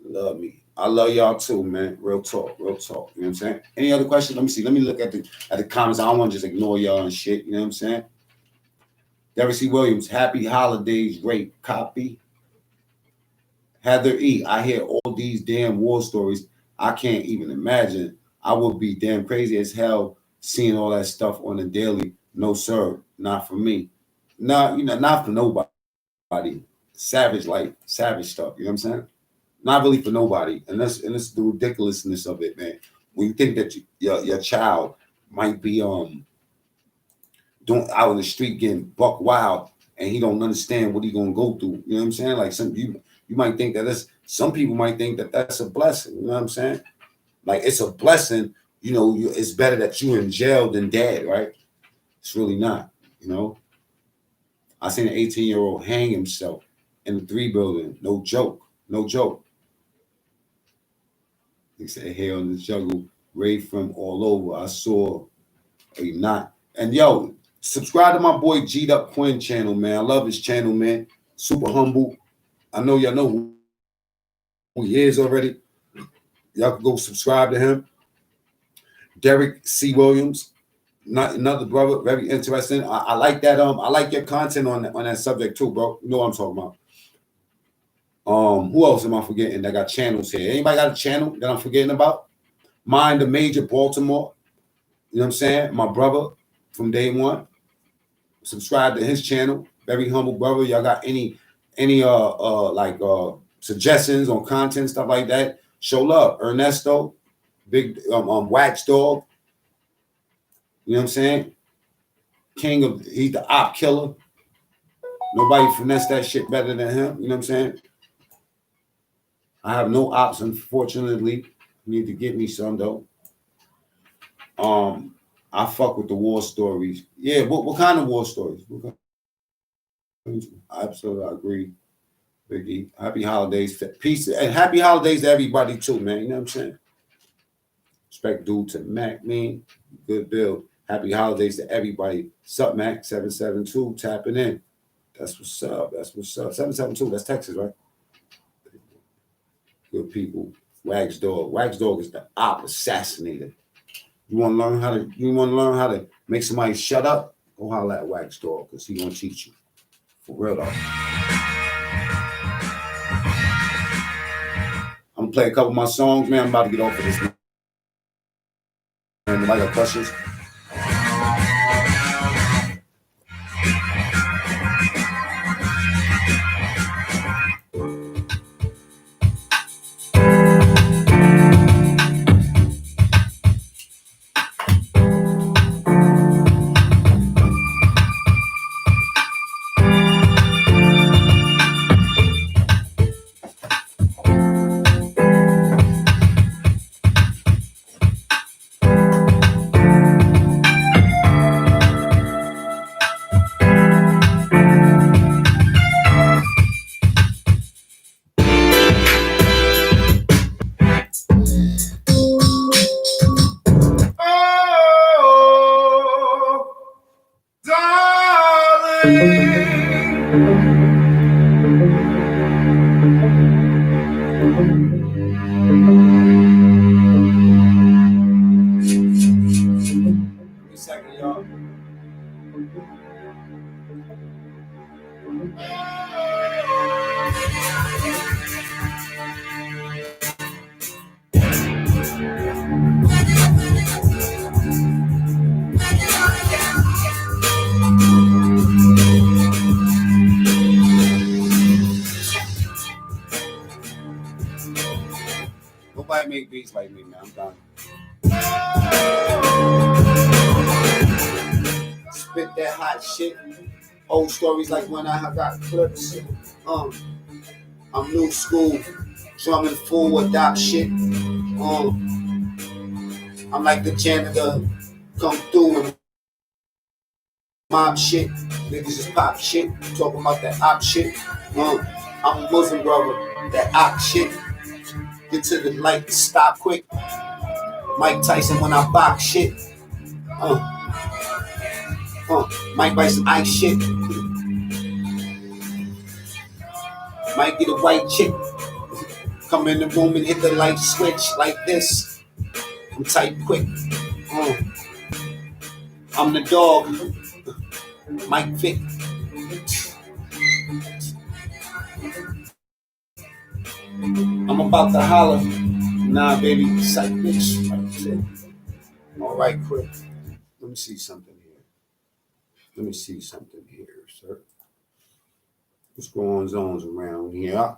Love me. I love y'all too, man. Real talk. You know what I'm saying? Any other questions? Let me see. Let me look at the comments. I don't want to just ignore y'all and shit. You know what I'm saying? Derek C. Williams, happy holidays, rape. Copy. Heather E. I hear all these damn war stories. I can't even imagine. I would be damn crazy as hell seeing all that stuff on the daily. No, sir. Not for me. No, you know, not for nobody. Savage stuff. You know what I'm saying? Not really for nobody. And that's the ridiculousness of it, man. When you think that your child might be doing out in the street getting buck wild and he don't understand what he gonna go through. You know what I'm saying? Like you might think that some people might think that that's a blessing. You know what I'm saying? Like, it's a blessing. You know, it's better that you're in jail than dead, right? It's really not. You know, I seen an 18-year-old hang himself in the 3 building. No joke. He said, "Hair on the jungle, raid from all over. I saw a knot." And yo, subscribe to my boy G'd Up Quinn channel, man. I love his channel, man. Super humble. I know y'all know who he is already. Y'all can go subscribe to him. Derek C. Williams, not another brother, very interesting. I like that. I like your content on that subject too, bro. You know what I'm talking about. Who else am I forgetting that got channels here? Anybody got a channel that I'm forgetting about? Mind the Major Baltimore. You know what I'm saying? My brother from day one. Subscribe to his channel. Very humble brother. Y'all got any suggestions on content, stuff like that? Show love. Ernesto, big wax dog. You know what I'm saying? He's the op killer. Nobody finesse that shit better than him. You know what I'm saying? I have no ops, unfortunately. Need to get me some though. I fuck with the war stories. Yeah, what kind of war stories? I absolutely agree, Biggie. Happy holidays, peace, and happy holidays to everybody too, man. You know what I'm saying? Respect due to Mac, man. Good build. Happy holidays to everybody. Sup, Mac? 772 tapping in. That's what's up. 772. That's Texas, right? Good people. Wags Dog. Wags Dog is the op assassinator. You want to learn how to make somebody shut up? Go holler at Wax Dog because he gonna teach you. For real though. I'm gonna play a couple of my songs, man. I'm about to get off of this. Man, anybody got questions? Nobody make beats like me, man. I'm done. Spit that hot shit. Old stories like when I got clips. I'm new school, so I'm in full adopt shit. I'm like the janitor, come through and mob shit. Niggas just pop shit, talking about that op shit. I'm a Muslim brother, that op shit. Get to the light, stop quick. Mike Tyson when I box shit. Mike buy some ice shit. Might get a white chick. Come in the room and hit the light switch like this. I'm tight quick. I'm the dog. Mike Vick. I'm about to holler. Nah, baby, psych bitch. All right, quick. Let me see something here. Sir. What's going on around here?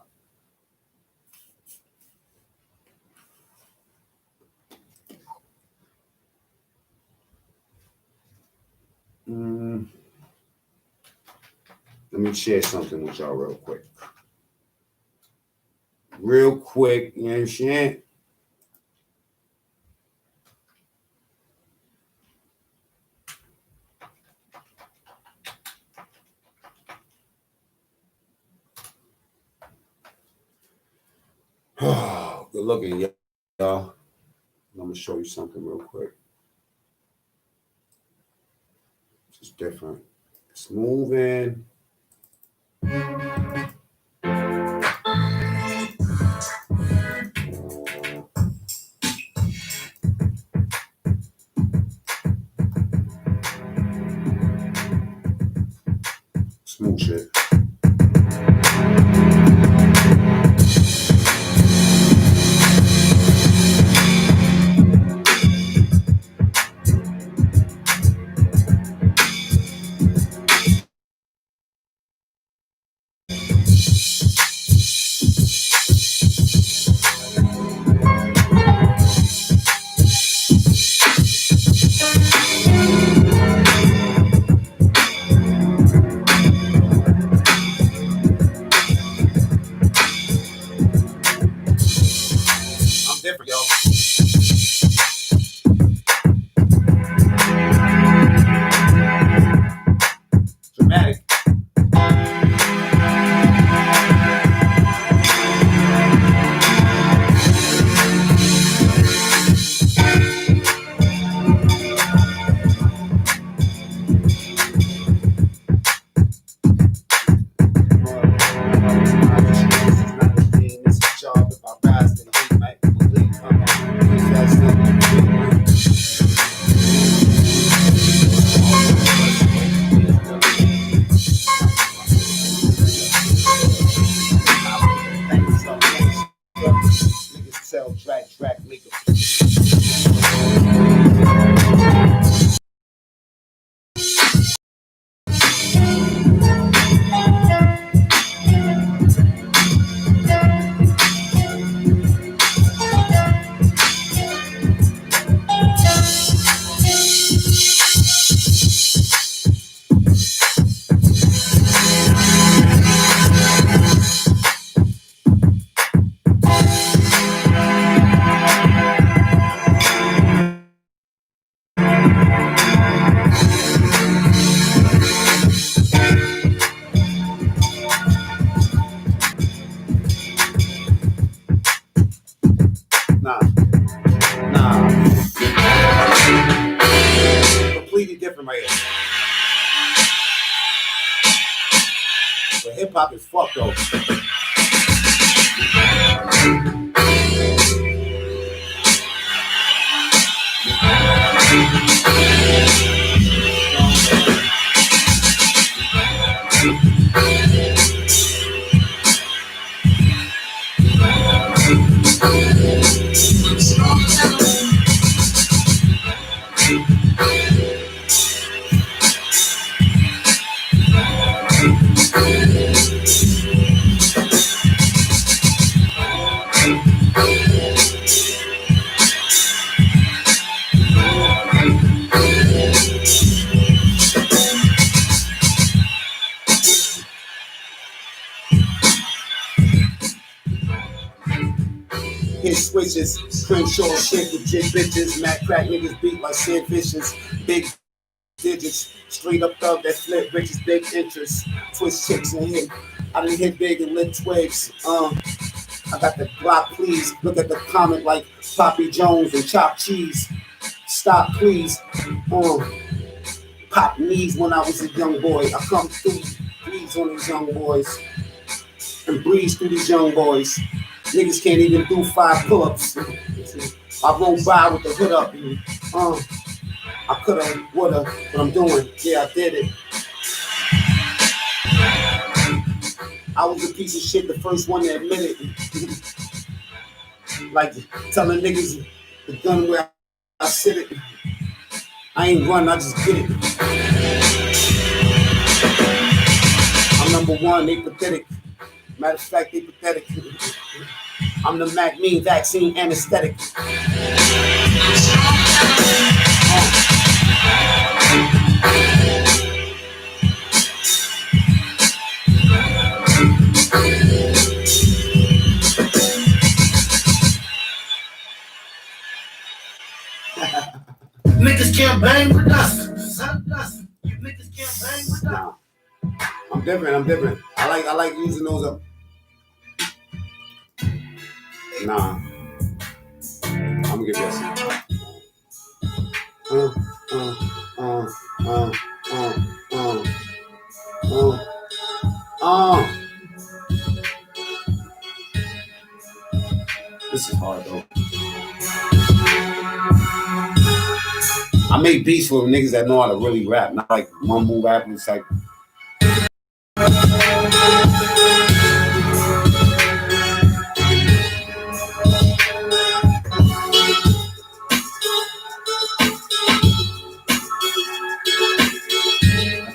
Let me share something with y'all real quick. You understand? Oh, good looking, y'all. I'm gonna show you something real quick. It's different. It's moving. Smooth shit. But hip hop is fucked though. Hit switches, Crenshaw shit with jig bitches, Mac crack niggas beat like Sid Vicious, big digits, straight up thug that flip riches, big interest, twist chicks and hit. I done hit big and lit twigs. I got the Glock, please. Look at the comment like Poppy Jones and chopped cheese. Stop, please. Pop knees when I was a young boy. I come through, breeze on these young boys, and breeze through these young boys. Niggas can't even do 5 pull-ups. I roll by with the hood up. I coulda, woulda, but I'm doing. Yeah, I did it. I was a piece of shit, the first one to admit it. Like telling niggas the gun where I sit it. I ain't run, I just get it. I'm number one, they pathetic. Matter of fact, they pathetic. I'm the macmean vaccine anesthetic. Niggas can't bang with us. You niggas can't bang with us. Nah. I'm different. I like using those up. Nah. I'm gonna get this. This is hard though. I make beats for niggas that know how to really rap, not like mumble rap. It's like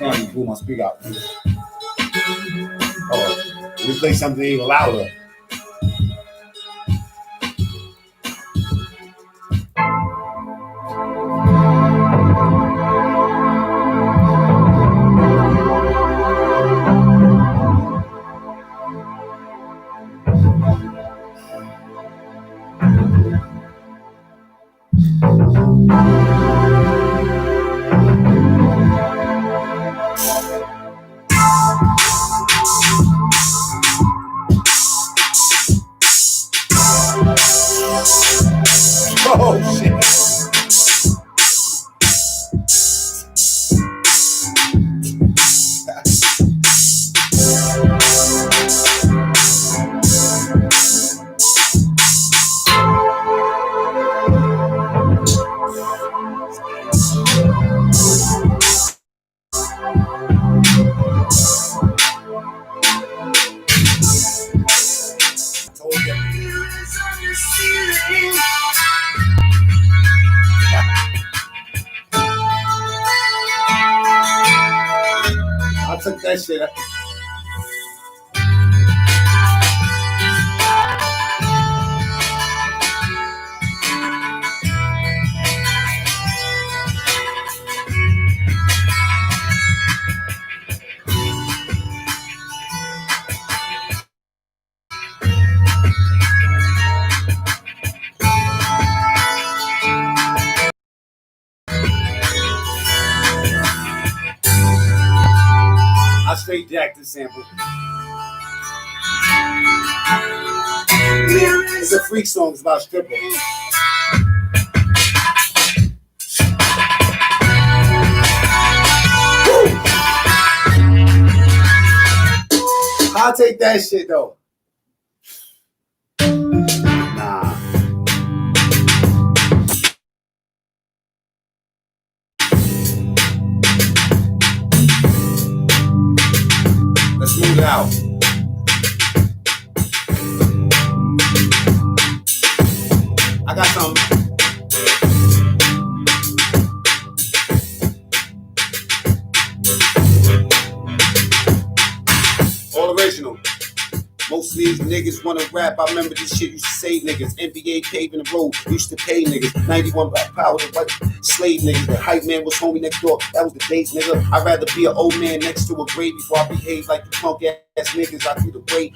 I can't pull my speaker out. Oh, let me play something even louder. Oh shit. I took that shit. I straight jacked the sample. It's a freak song. It's about stripper. I'll take that shit though. Nah. Let's move it out. I got something. All original. Most of these niggas wanna rap. I remember this shit used to say niggas. NBA paving the road, used to pay niggas. 91 black power, the white slave niggas. The hype man was homie next door. That was the days, nigga. I'd rather be an old man next to a grave before I behave like the punk ass niggas. I do the way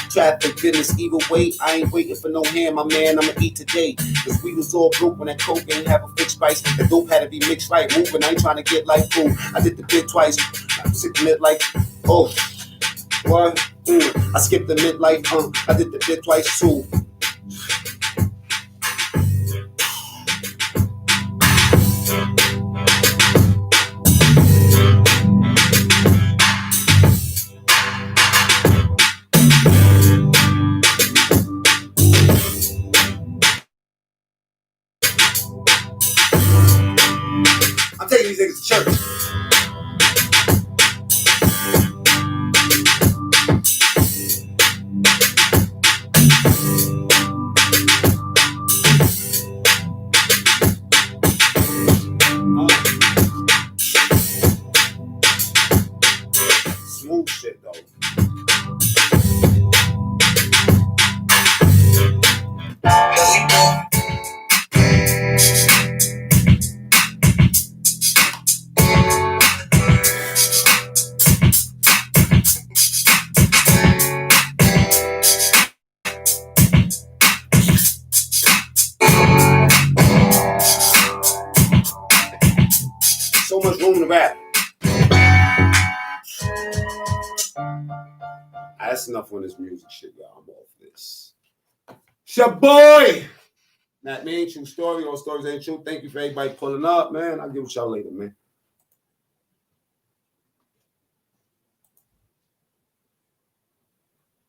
traffic, goodness, either way. I ain't waiting for no hand, my man. I'ma eat today. Cause we was all broke when that coke ain't have a fixed price. The dope had to be mixed right. Moving, I ain't trying to get like food. I did the bit twice. I'm sick of it like, oh. What? I skipped the midlife, I did the bit twice too. I'm taking these niggas to church. Smooth shit though. So much room to rap. That's enough on this music shit, y'all. I'm off this. It's your boy, Macmeantruestory. All stories ain't true. Thank you for everybody pulling up, man. I'll get with y'all later, man.